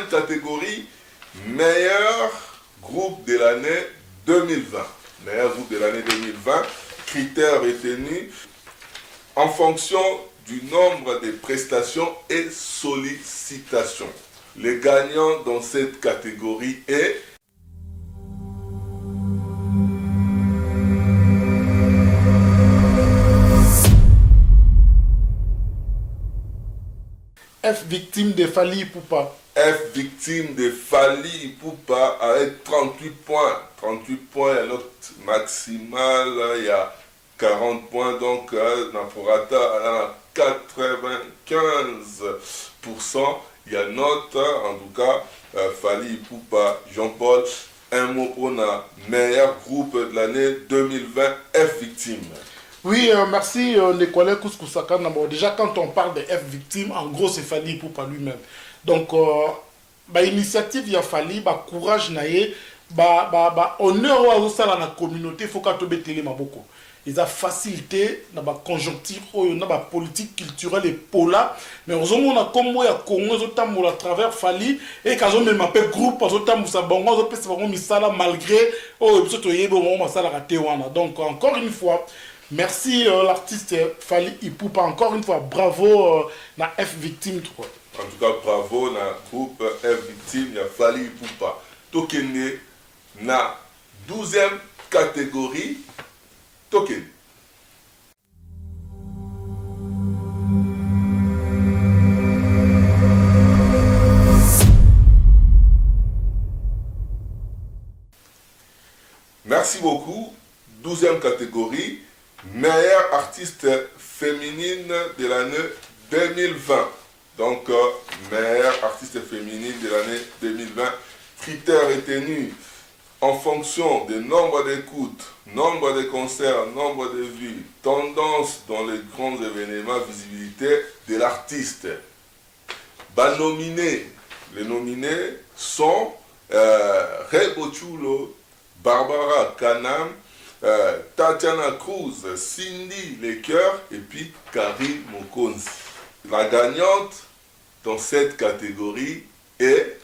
catégorie, meilleur groupe de l'année 2020. Meilleur groupe de l'année 2020. Critères retenus en fonction du nombre de prestations et sollicitations. Les gagnants dans cette catégorie est F victime de Fally Ipupa. F victime de Fally Ipupa avec 38 points. 38 points, la note maximale, il y a 40 points, donc Naporata à 95%. Il y a note, en tout cas, Fally Ipupa, Jean-Paul, un mot pour la meilleur groupe de l'année 2020, F victime. Oui, merci Nicolas Kouskou-Sakana. Bon, déjà, quand on parle de F victime, en gros, c'est Fally Ipupa lui-même. Donc, initiative, il y a Fally, courage, honneur à la communauté, il faut qu'on te télé maboko. Ils ont facilité dans la conjoncture, dans la politique culturelle et pola. Mais on a comme moi, Congo, à travers Fally, et quand on même appelle groupe, malgré, donc, encore une fois, merci l'artiste Fally Ipupa. Encore une fois, bravo na F Victime 3. En tout cas, bravo na groupe F Victime, il y a Fally Ipupa. Tokene na 12e catégorie. Token. Merci beaucoup. 12e catégorie. Meilleure artiste féminine de l'année 2020. Donc, meilleure artiste féminine de l'année 2020. Critères retenus en fonction du nombre d'écoutes, nombre de concerts, nombre de vues, tendance dans les grands événements, visibilité de l'artiste. Les nominés sont Rebo Chulo, Barbara Kanam, Tatiana Cruz, Cindy Lecoeur et puis Carrie Mokonzi. La gagnante dans cette catégorie est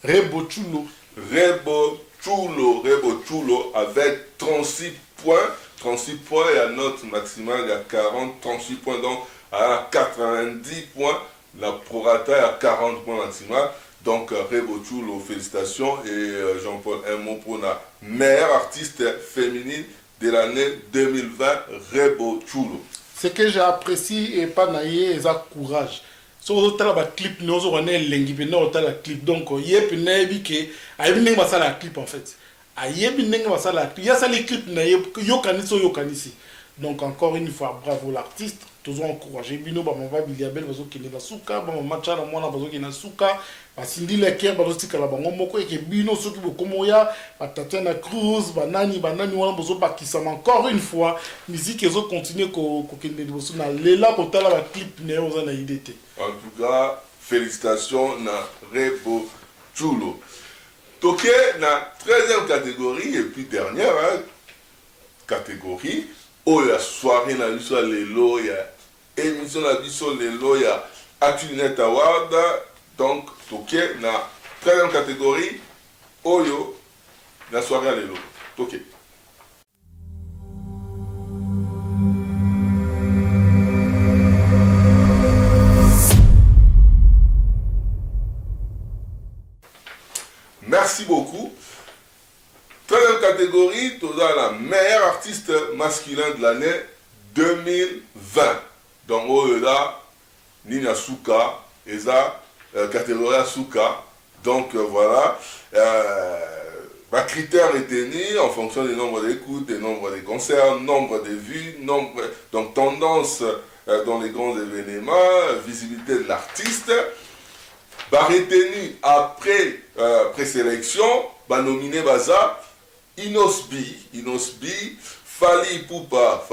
Rebo Chulo. Rebo Chulo avec 36 points. 36 points et la note maximale, il y a 40, 38 points, donc à 90 points. La prorata est à 40 points maximal. Donc Rebo Chulo, félicitations. Et Jean-Paul, un mot pour la meilleure artiste féminine de l'année 2020, Rebo Chulo. Ce que j'ai apprécié et pas naïe, c'est courage. So on a clip nous on est lengi on a clip donc yep nabi que ayi nenga basala clip en fait ayi nenga basala clip ya ça les clips na yo kanisi donc encore une fois bravo l'artiste toujours encouragé bino ba mava biliabel bazo kine basuka ba matcha na mwana bazo kina suka basindi le cœur bazo tika la bango moko eke bino soki bokomo ya Tatiana Cruz banani wana bazo bakisa encore une fois musique ezo continuer ko kende boso na lela kotala ba clip ne oza na idée. En tout cas, félicitations na Rebo Chulo. Toké na 13e catégorie et puis dernière catégorie. Oh, il y a soirée na biso lelo, il y a émission na biso lelo, il y a ActuNet Award. Donc, Toké na 13e catégorie. Oh yo, la soirée lelo. Toké. Merci beaucoup. 13e catégorie, tu as la meilleure artiste masculin de l'année 2020. Donc, on a Nina Souka, et ça, catégorie Souka. Donc, voilà. Critères retenus en fonction du nombre d'écoutes, du nombre de concerts, nombre de vues, donc tendance dans les grands événements, visibilité de l'artiste. Retenu après présélection, nominé Baza, Inosbi, Fally Ipupa,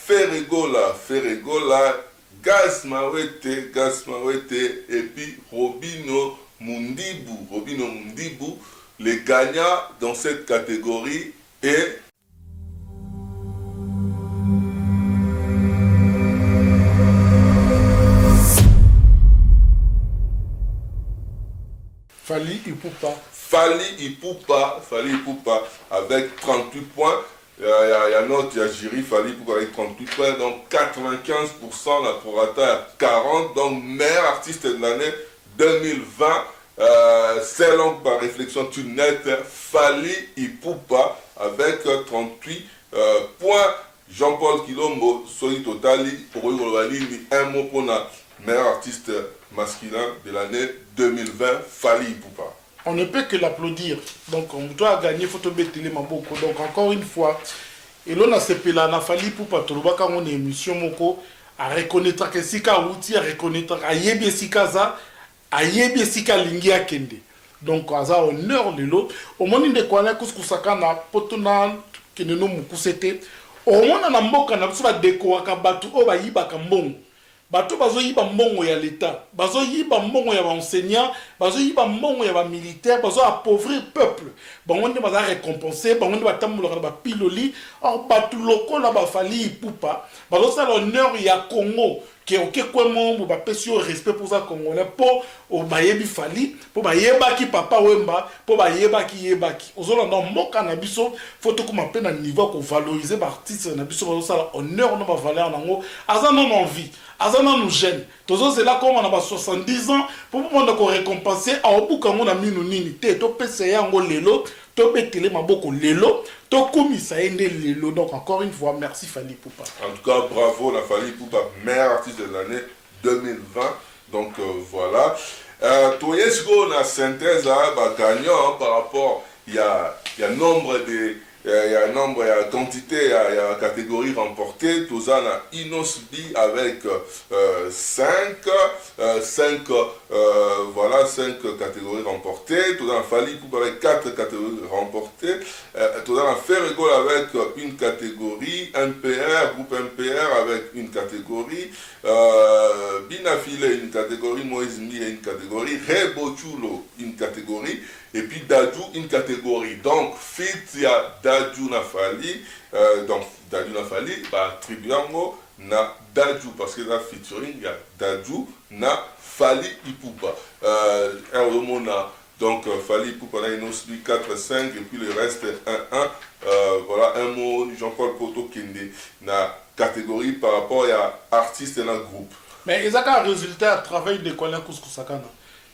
Ferregola, Gas Mawete, et puis Robino Mundibu. Les gagnants dans cette catégorie est Fali Ipupa. Fali Ipupa avec 38 points. Il y a notre, il y a Jiri Fali Ipupa avec 38 points, donc 95%, la prorata à 40, donc meilleur artiste de l'année 2020. Selon par réflexion Tunet, Fali Ipupa avec 38 points. Jean-Paul Kilombo, Soli Totali, pour un mot pour la meilleur artiste masculin de l'année 2020, Fali Ipupa. On ne peut que l'applaudir. Donc, on doit gagner Photo Bétélé Maboko. Donc, encore une fois, et l'on a sepé là, na Fali Ipupa, Toloba, quand on est émission Moko, à reconnaître que Sika Outi, à reconnaître à Yébé Sika Za, à Yébé Sika Lingi Akende. Donc, à ça, honneur de l'autre. Au moment de quoi, Kouskusaka, na Potona, qui ne nous moukousete, au moment na mboka na biso ba dekowaka batu o ba yibaka mbongo bato bazo yiba mbongo ya l'État bazo yiba mbongo ya ba enseignant bazo yiba mbongo ya ba militaire bazo appauvrir peuple bango nde baza récompenser bango nde batambola ba piloli or batu loko na ba Fali Ipupa bazo sala honneur ya Congo que quoi mon ba pesio respect pour ça congolais pour o bayebi Fali pour bayeba ki papa wemba pour bayeba ki yebaki ozola na mboka na biso photo ko mape na niveau ko valoriser ba artiste na biso bazo sala honneur na ba valeur nango aza non envie aza non nous gêne tozo c'est là comme on a ba 70 ans pour monde ko récompenser a obuka ngona minu nini te to pese yango lelo to betele maboko lelo to komisa ende lelo. Donc encore une fois merci Fali Ipupa. En tout cas bravo la Fali Ipupa, meilleur artiste de l'année 2020. Donc voilà. Toyesko na synthèse gagnant par rapport il y a nombre de il y a nombre, il y a quantité, il y a catégorie remportée. Tout ça, on a Inosbi avec 5 catégories remportées. Tout ça, on a Fali Ipupa avec 4 catégories remportées. Tout ça, on a Ferrigol avec une catégorie, MPR, groupe MPR avec une catégorie, Binafile une catégorie, Moïse Mi une catégorie, Rebochulo une catégorie, et puis Dadju une catégorie. Donc, fit, il y a Dadju Nafali, donc Dadju Nafali, bah, Tribiango na Dadju, parce que là, featuring, il y a Dadju na Fali Ipupa. Donc, Fali Ipupa, là, il nous suit 4-5, et puis le reste 1-1. Voilà, un mot, Jean-Paul Poto Kende, na catégorie par rapport à artiste et na groupe. Mais il y a un résultat à travail de Kwalen Kouskusakana.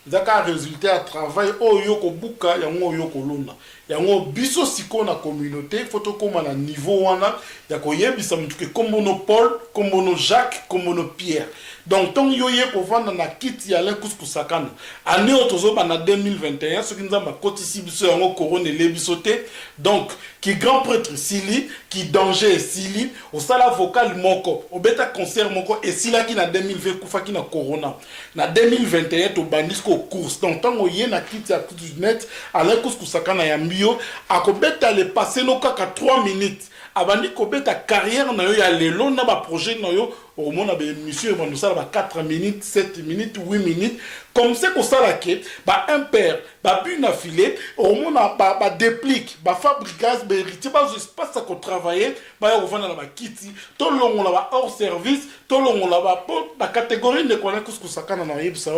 Il y a un résultat à travail au Yoko Buka, il y a un Yoko Luna. Il y a un biso siko na communauté, il faut que na niveau wana, il y a un yebisa mtuke comme mono Paul, comme mono Jacques, comme mono Pierre. Donc tant yoye ko vanda na kiti ya Alain Kouskusakana. Année otozo ba na 2021, ce qui nous a kotisi biso yango corona lebisoté. Donc qui grand prêtre Sili, qui danger Sili, au sala vocal moko, au beta concert moko et Sila qui na 2020 kufa qui na corona. Na 2021 to bandisco course. Donc tant yoye na kiti ya net Alain Kouskusakana ya mbio akobeta le passer no kaka 3 minutes. Abandi kobeta carrière na yo ya lelo na ba projet na yo au monde a monsieur va nous ça 4 minutes 7 minutes 8 minutes comme c'est pour ça là que ba impair ba bune affilé au monde ba déplique ba fabricage ba héritier ba espace qu'on travailler ba yo vendre na ba kiti to longo la ba hors service to longo la ba catégorie de connaît que ça kana na yebisa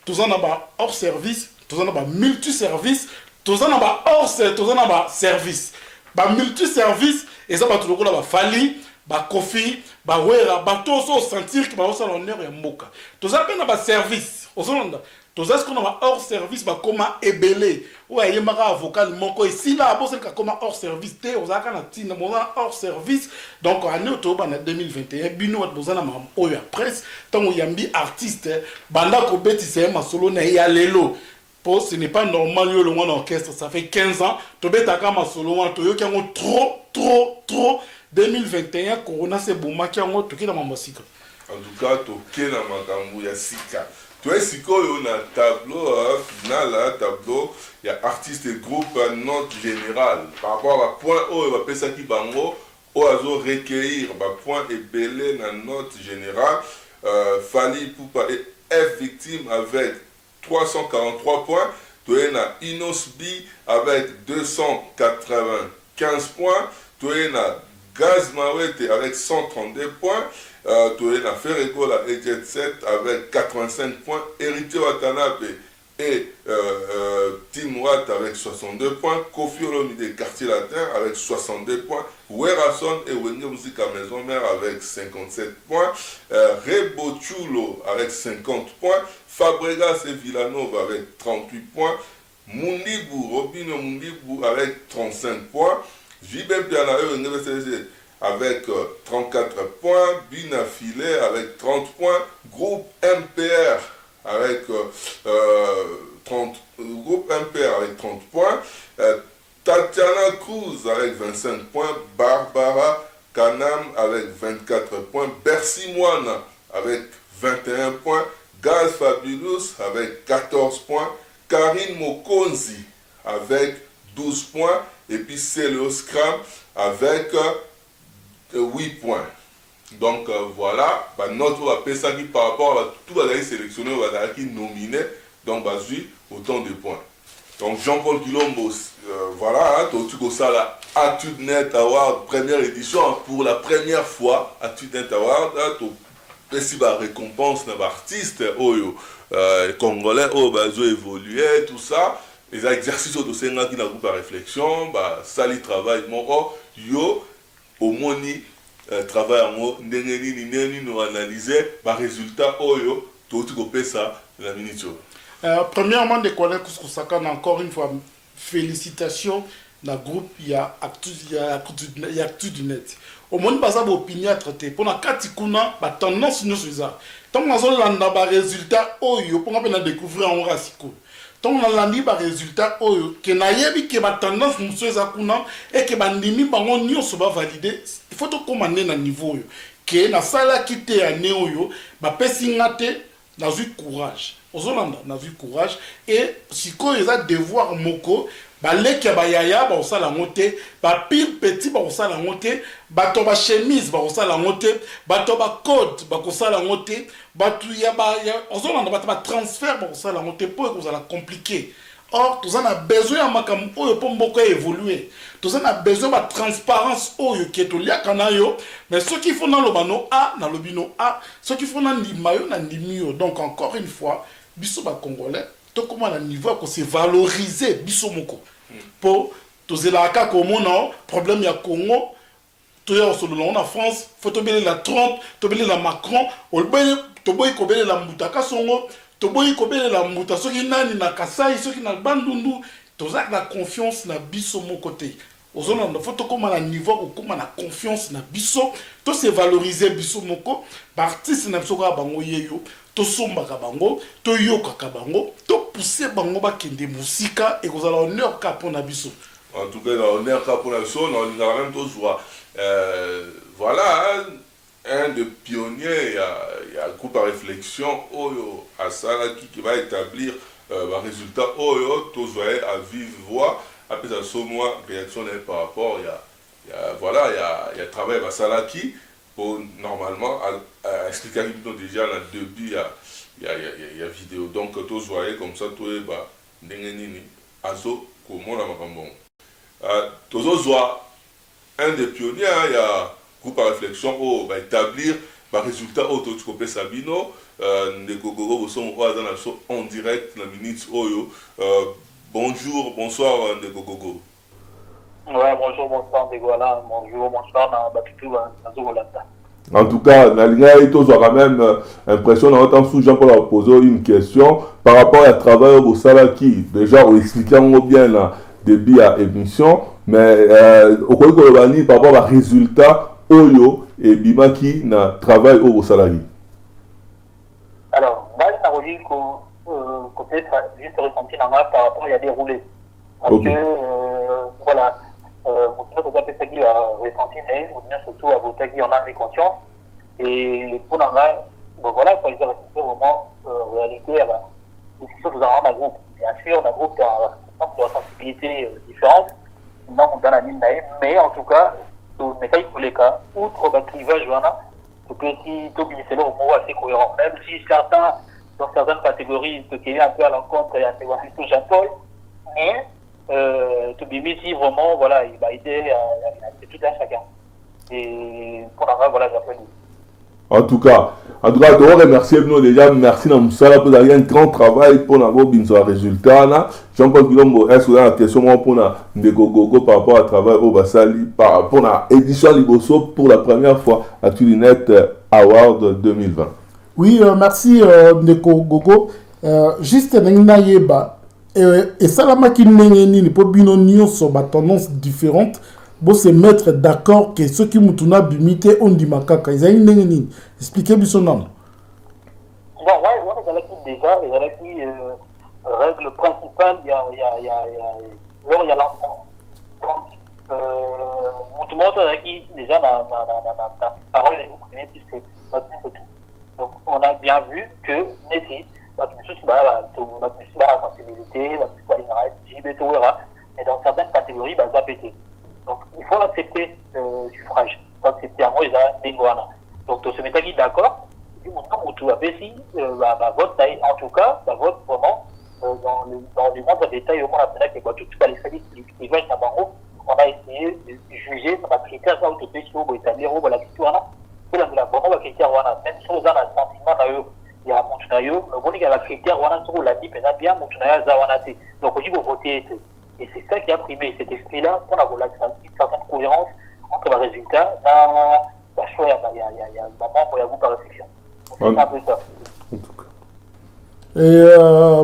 tout ça na ba hors service tout ça na ba multi service tout ça na ba hors tout ça na ba service ba multi service et ça ba tout le ba Fali ba Kofi ba wera ba to so sentir que ba o salon ya mboka to ça pe na ba service au sonda to ça ce qu'on a ba hors service ba koma ebele ou aye maka vocal moko et si là bo c'est koma hors service te o za kana tina mo hors service donc année to ba na 2021 bino wat bozana ma oyo presse tango yambi artiste banda ko beti c'est ma solo na ya lelo. Ce n'est pas normal, le monde orchestre, ça fait 15 ans. Tu as solo, tu as trop. 2021, Corona, c'est bon, tu as dans ma musique. En tout cas, tu as dans ma sika. Tu as un tableau final, tableau, il y a artiste et groupe, note générale. Par rapport à point O, il va passer ça qui bango, au azo recueillir, point et belé dans note générale. Fali Ipupa est victime avec 343 points. Tu as Inosbi avec 295 points. Tu as Gaz Mawete avec 132 points. Tu as Ferregola et Jet Set avec 85 points. Héritier Watanabe et Mat avec 62 points, Kofi Olomide Quartier Latin avec 62 points, Werason et Wenge Musique à Maison Mère avec 57 points, Rebo Chulo avec 50 points, Fabregas et Villanova avec 38 points, Mundibu, Robino Mundibu avec 35 points, JB Pianae avec 34 points, Bina Filet avec 30 points, Groupe MPR avec 30 points, Tatiana Cruz avec 25 points, Barbara Kanam avec 24 points, Bercy Moine avec 21 points, Gaz Fabulous avec 14 points, Karine Mokonzi avec 12 points, et puis Célio Scram avec 8 points. Donc voilà, notre APSA qui par rapport à tout les sélectionnés, qui nominé, donc autant de points. Donc Jean-Paul Quilombo, voilà, tu ça la AttudeNet Award, première édition, pour la première fois, AttudeNet Award, tu la récompense d'un artiste, congolais, ils ont évolué, tout ça. Les exercices de ces gens qui n'ont pas de réflexion, ça les travail, yo, au moins, travail en haut, nous analyser, résultat, tout ça, la minute. Premièrement, des collègues Kousaka, encore une fois, félicitations dans le groupe, il y a ActuDunet. Au moins, il y a une opinion à traiter. Pour la Katikuna, la tendance, nous sommes ça. Tant que nous avons un résultat, pour découvrir un racico. Tant que nous avons un résultat, que nous avons une tendance, nous sommes ça, et que nous avons validé, il faut commander à niveau. Que nous avons quitté à Néo, nous avons eu courage. Aux Hollandais, on a vu courage. Et si ils ont devoir moko, les qui bayaya, ça la montée, pile petit, ça la montée, toba chemise, ça la montée, toba code, ça la montée, aux Hollandais, transfert, ça la montée, pour que ça la compliqué. Or, tout ça a besoin de beaucoup évoluer. Tout ça a besoin de transparence qui est au lieu canayo. Mais ceux qui font dans le bano A, dans le bino A, ceux qui font dans le mayo, dans le mio. Donc, encore une fois, biso ba congolais, tout comme à niveau qu'on s'est valorisé, biso moko. Pour tous les cas comme on problème il y a Congo, tout est en France, faut tomber la Trump, tomber la Macron, tomber la Moutaka Songo. Toboyi kobele la muta soki nani na Kasai soki na Bandundu tozak na confiance na biso mon côté ozona na faut comme na niveau ko na confiance na biso to se valoriser biso moko artiste na biso ka bango yeyo to somba ka bango to yoka ka bango to pousser bango ba kende musika et kozala honneur ka pona biso. En tout cas honneur ka pona biso on a même to joie voilà un des pionniers, il y a un groupe à réflexion à Sala qui va établir un résultat tous voyez à vive voix après ça sur moi réaction par rapport il y a travail à Sala qui pour normalement à expliquer déjà dans le début il y a vidéo donc tous voyez comme ça tout est ndengenini azo comment la macambon tous voient un des pionniers il y a groupe à réflexion va établir le résultat autocopé Sabino Ndegogogo en direct la minute Oyo. Bonjour, bonsoir Ndegogogo. Ouais, bonjour, bonsoir Ndegoala, bonjour, bonsoir Batutu Nazolata. En tout cas, Nalinga et tous aura même impression dans votre sous Jean-Paul a posé une question par rapport à travail au Salaki. Déjà, on expliquait bien le début à émission, mais au cours de par rapport à résultat Oyo et Bimaki na travail au salarié. Alors, moi, ça veut dire que peut-être juste ressenti par rapport à déroulé. Parce que, voilà, vous savez que qui a ressenti, mais surtout à votre qui en a des conscience. Et pour nous, voilà, il faut dire vraiment, en réalité, c'est sûr que nous avons un groupe. Bien sûr, on a un groupe qui a une sensibilité différente. Non, on donne la mine, mais en tout cas, mais ça, il faut les cas, outre le clivage, voilà, que si Toby, c'est là au mot assez cohérent, même si certains, dans certaines catégories, se tiennent un peu à l'encontre et à tout Jean-Paul, mais Toby, si vraiment, voilà, il va aider à tout un chacun. Et pour la voilà, j'appelle. En tout cas, je dois remercier nous déjà. Merci Namoussala pour un grand travail pour avoir un résultat. Jean-Paul Kilombo, est-ce que vous avez une question pour Gogo par rapport au travail au Bassali, par rapport à l'édition Liboso pour la première fois à Tulinet Award 2020? Oui, merci Ndeko Gogo. Juste Nayeba, et Salamaki Nengeni, pour Binonio sur ma tendance différente. Bon, se mettre d'accord que ceux qui m'ont bimité ont dit makaka. Ils ont une nini. Expliquez-moi son nom. Bon, ouais, déjà, il y a la règle principale, il y a l'enfant. Donc, tout le monde qui déjà la parole est comprenée puisque donc, on a bien vu que Nessie, la sensibilité, et dans certaines catégories, ça a pété. Donc, il faut accepter le suffrage. Il faut accepter à moi, il y a des goana. Donc, on se met d'accord. Si on vote, en tout cas, vote vraiment dans le monde de détail, au moins, que tout les services qui vont être on a essayé de juger par les critères pour établir la question. Pour la vraiment, les critères, même si on a un sentiment, il y a un montunayo, il y a un critère, on a dit, bien, montunayo, donc, il faut voter. Et c'est ça qui a primé cet esprit-là pour avoir une certaine cohérence entre les résultats. Il y a un moment pour y avoir par réflexion. C'est un peu ça. Et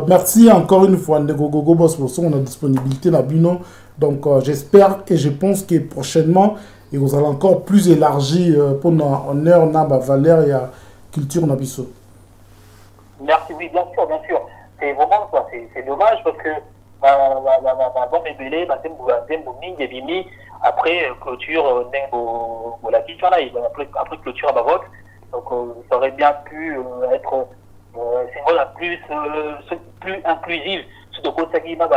merci encore une fois Ndeko Gogo Boss pour son disponibilité dans Bino. Donc j'espère et je pense que prochainement et vous allez encore plus élargir pour nos honneurs, notre valeur et la culture nabiso. Merci, oui, bien sûr. C'est vraiment ça. C'est dommage parce que bon ébélé, après clôture, la question là, après clôture à vote, donc ça aurait bien pu être plus inclusive. Surtout que ça qui m'a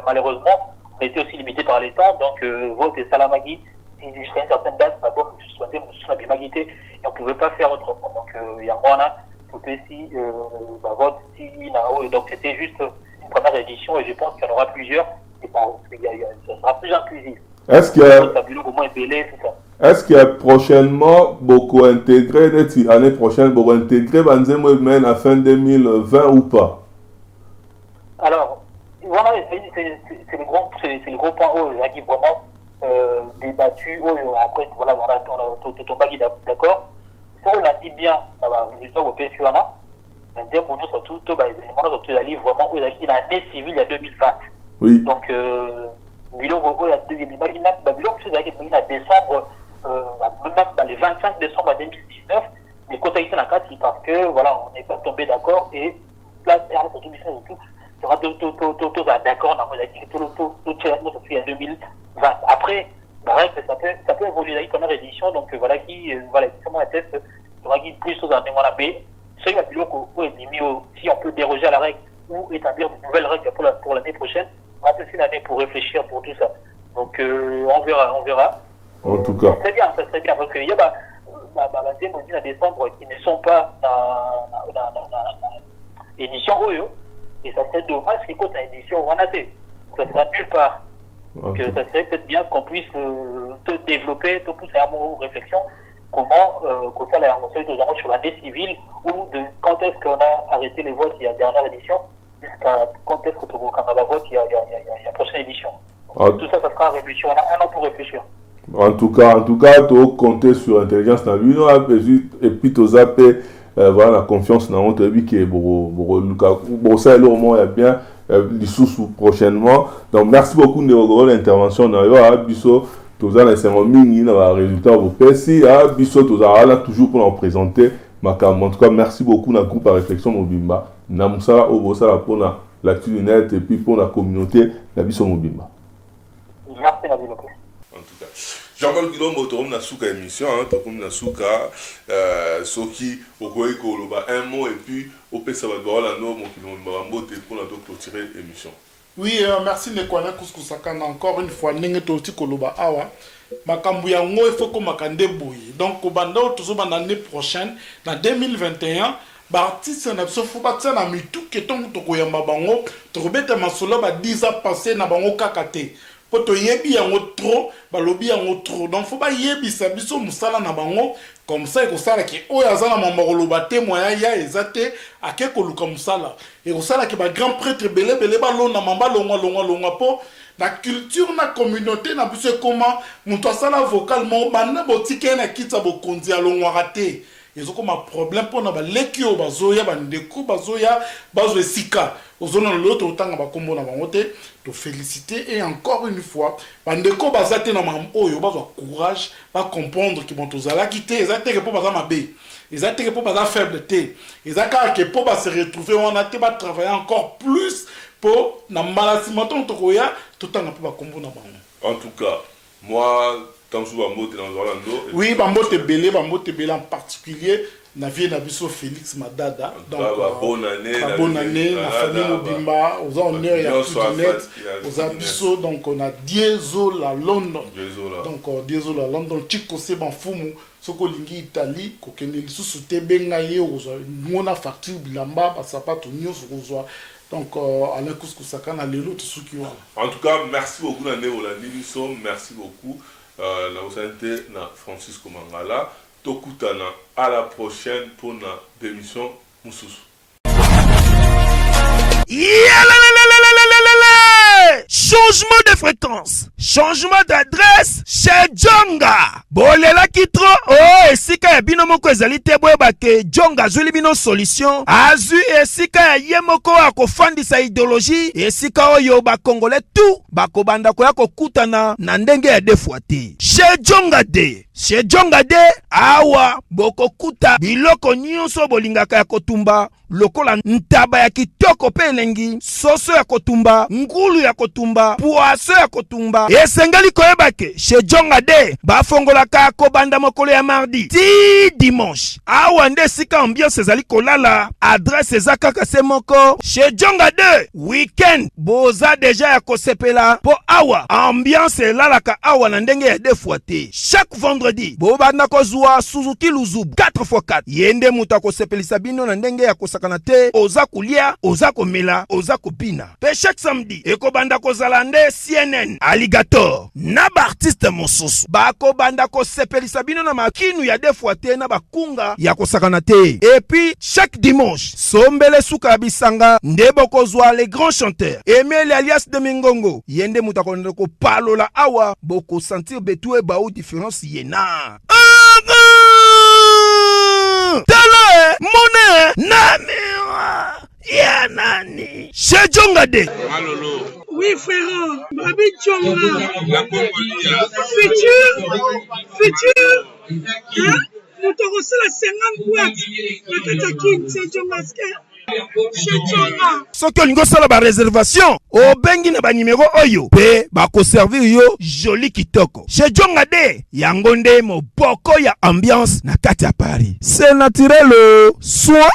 malheureusement, on était aussi limité par les temps, donc vote et salamagi, jusqu'à une certaine date, et on ne pouvait pas faire autrement. Donc il y a moi là, si vote, donc c'était juste première édition et je pense qu'il y en aura plusieurs et ça sera plus inclusif. Est-ce qu'il y a prochainement beaucoup intégré l'année prochaine beaucoup intégré Banzemo à la fin 2020 ou pas? Alors voilà, c'est le gros point qui est vraiment débattu. Après voilà, on a pas d'accord. Ça on l'a dit bien, résultat au PSUANA. Pour nous, surtout, les livres vraiment où il y a l'année civile il y a 2020. Oui. Donc, il y a décembre, même les 25 décembre 2019, les côtés ici dans parce que voilà, on n'est pas tombé d'accord et là, il y aura tout d'accord dans tout il y a 2020. Après, ça peut évoluer dans la première édition, donc voilà comment la tête, il y aura plus aux années B. Si on peut déroger à la règle ou établir de nouvelles règles pour l'année prochaine, on va passer l'année pour réfléchir pour tout ça. Donc on verra. En tout cas. Ça serait bien parce qu'il y a des décembre qui ne sont pas dans l'édition OYO et ça serait dommage si côté l'édition Wanate. Ça sera nulle part. Donc ça serait peut-être bien qu'on puisse te développer, te pousser à mon réflexion. Comment ça l'a annoncé sur l'année civile ou de quand est-ce qu'on a arrêté les votes il y a dernière édition jusqu'à quand est-ce qu'on va la vote il y a la prochaine édition. Tout ça sera réfléchi. On a un an pour réfléchir. En tout cas, tu compter sur l'intelligence dans lui et puis tu zappé voilà la confiance dans notre vie qui est bon ça là au moins il y a bien les sous prochainement. Donc merci beaucoup de l'intervention dans Bisso. Tous les résultats au PSI, Bisso, toujours pour en présenter. En tout cas, merci beaucoup dans groupe à réflexion Mobimba. Namusala Obosala pour l'actu du net et puis pour la communauté Nabiso Mobimba. Merci Nabil. En tout cas, Jean-Paul Kilombo, tu as une émission, tu as une Soki, Okoye Koloba, un mot et puis au PSA Badbara, nous, mon Kilombo, pour la clôturer l'émission. Oui, merci Nekwana Kouskousakana encore une fois. Nengetoti Koloba Awa. Makambu yango il faut que makande bouille. Donc, au bando, toujours l'année prochaine, en 2021, l'artiste n'a pas fait un mitou qui est tombé au Yamba Bango, tu rebêtes ma solo, 10 ans passé, n'a pas kakate. poto yebi yango trop balobi yango trop donc faut pas yebi sa biso musala na bango comme ça ko sala ki oyo azana mama koloba te moya ya ezate ake koluka musala et ko sala ki ba grand prêtre belé ba lona mamba longwa po la culture na communauté na biso comment muto asala vocalement bana botike na kitsa bokonzi alongwa raté ezoko ma problème pona ba lekio bazoya bandeko bazoya bazo esika ozona l'autre otanga bakombo na bango te to féliciter et encore une fois bandeko bazate na mam oyo bazo courage ba comprendre que montozala kité ezate ke po baza mabe ezate ke po baza faible te ezaka ke po ba se retrouver on a te ba travailler encore plus pour na malassement to koya totanga po bakombo na bango. En tout cas moi oui, Bambote Belé en particulier, na vie na biso Félix Madada. Donc, bonne année, la famille Mobimba, aux honneurs et à tout net, aux abisso, donc on a Diesel à London. Donc, Diesel à London, Chico Seban Fumu, Soko Lingi Italie, Kokene Lissu Tebengaye, on a facture Bilamba, Basapato News, donc, Alain Kouskou-Sakan, à l'élo, tout ce qui va. En tout cas, merci beaucoup, Nane Olandi Bisso, merci beaucoup. La Osante na Francisco Mangala tokutana à la prochaine pour na démission Moussousou. Changement de fréquence, changement d'adresse chez Djonga. Bolela kitro oh esika ya bino moko ezali te boyeba ke Djonga azuli bino solution. Azu esika ya ye moko akofandisa idéologie esika oyo bakongole tout bakobanda koya kokutana na ndenge ya defuate. Chez Djonga de chez Djonga de awa bokokuta biloko nyonso bolingaka ya kotumba lokola ntaba ya kitoko pe elengi, soso ya kotumba, ngulu ya kotumba, poaso ya kotumba. Esengali koyeba ke chez Djonga de bafongolaka kobanda mokolo ya mardi ti dimanche. Awa nde sika ambiance ezali kolala, adresse eza kaka se moko. Chez Djonga de weekend boza deja ya kosepela po awa ambiance elalaka awa na ndenge ya defuate. Chaque vendredi bobanda kozwa Suzuki Luzub 4x4 yende muta kosepelisa bino na ndenge ya kosakana te, oza kulia, oza komela, oza kopina. Pe chaque samedi ekobanda kozala nde CNN Alligator na ba artiste mosusu bakobanda kosepelisa bino na makinu ya defuate na bakunga ya kosakana te. Et puis chaque dimanche sombele suka bisanga nde bokozwa les grands chanteurs Emile alias de Mingongo yende muta konde ko palola awa boko sentir betou e ba ou différence yena. Tala mone namira ya nani chez Djonga de. Alolo. Oui frère, Babi Djonga. La Congolia. Futur. Hein? Nous te reçons la 50 boîtes. La Katakin, c'est Djonga. Soki olingo sala ba réservation obengi na ba numéro oyo pe bako servir yo joli kitoko. Chez Djonga de yango nde moboko ya ambiance na kati ya Paris. C'est naturel soin.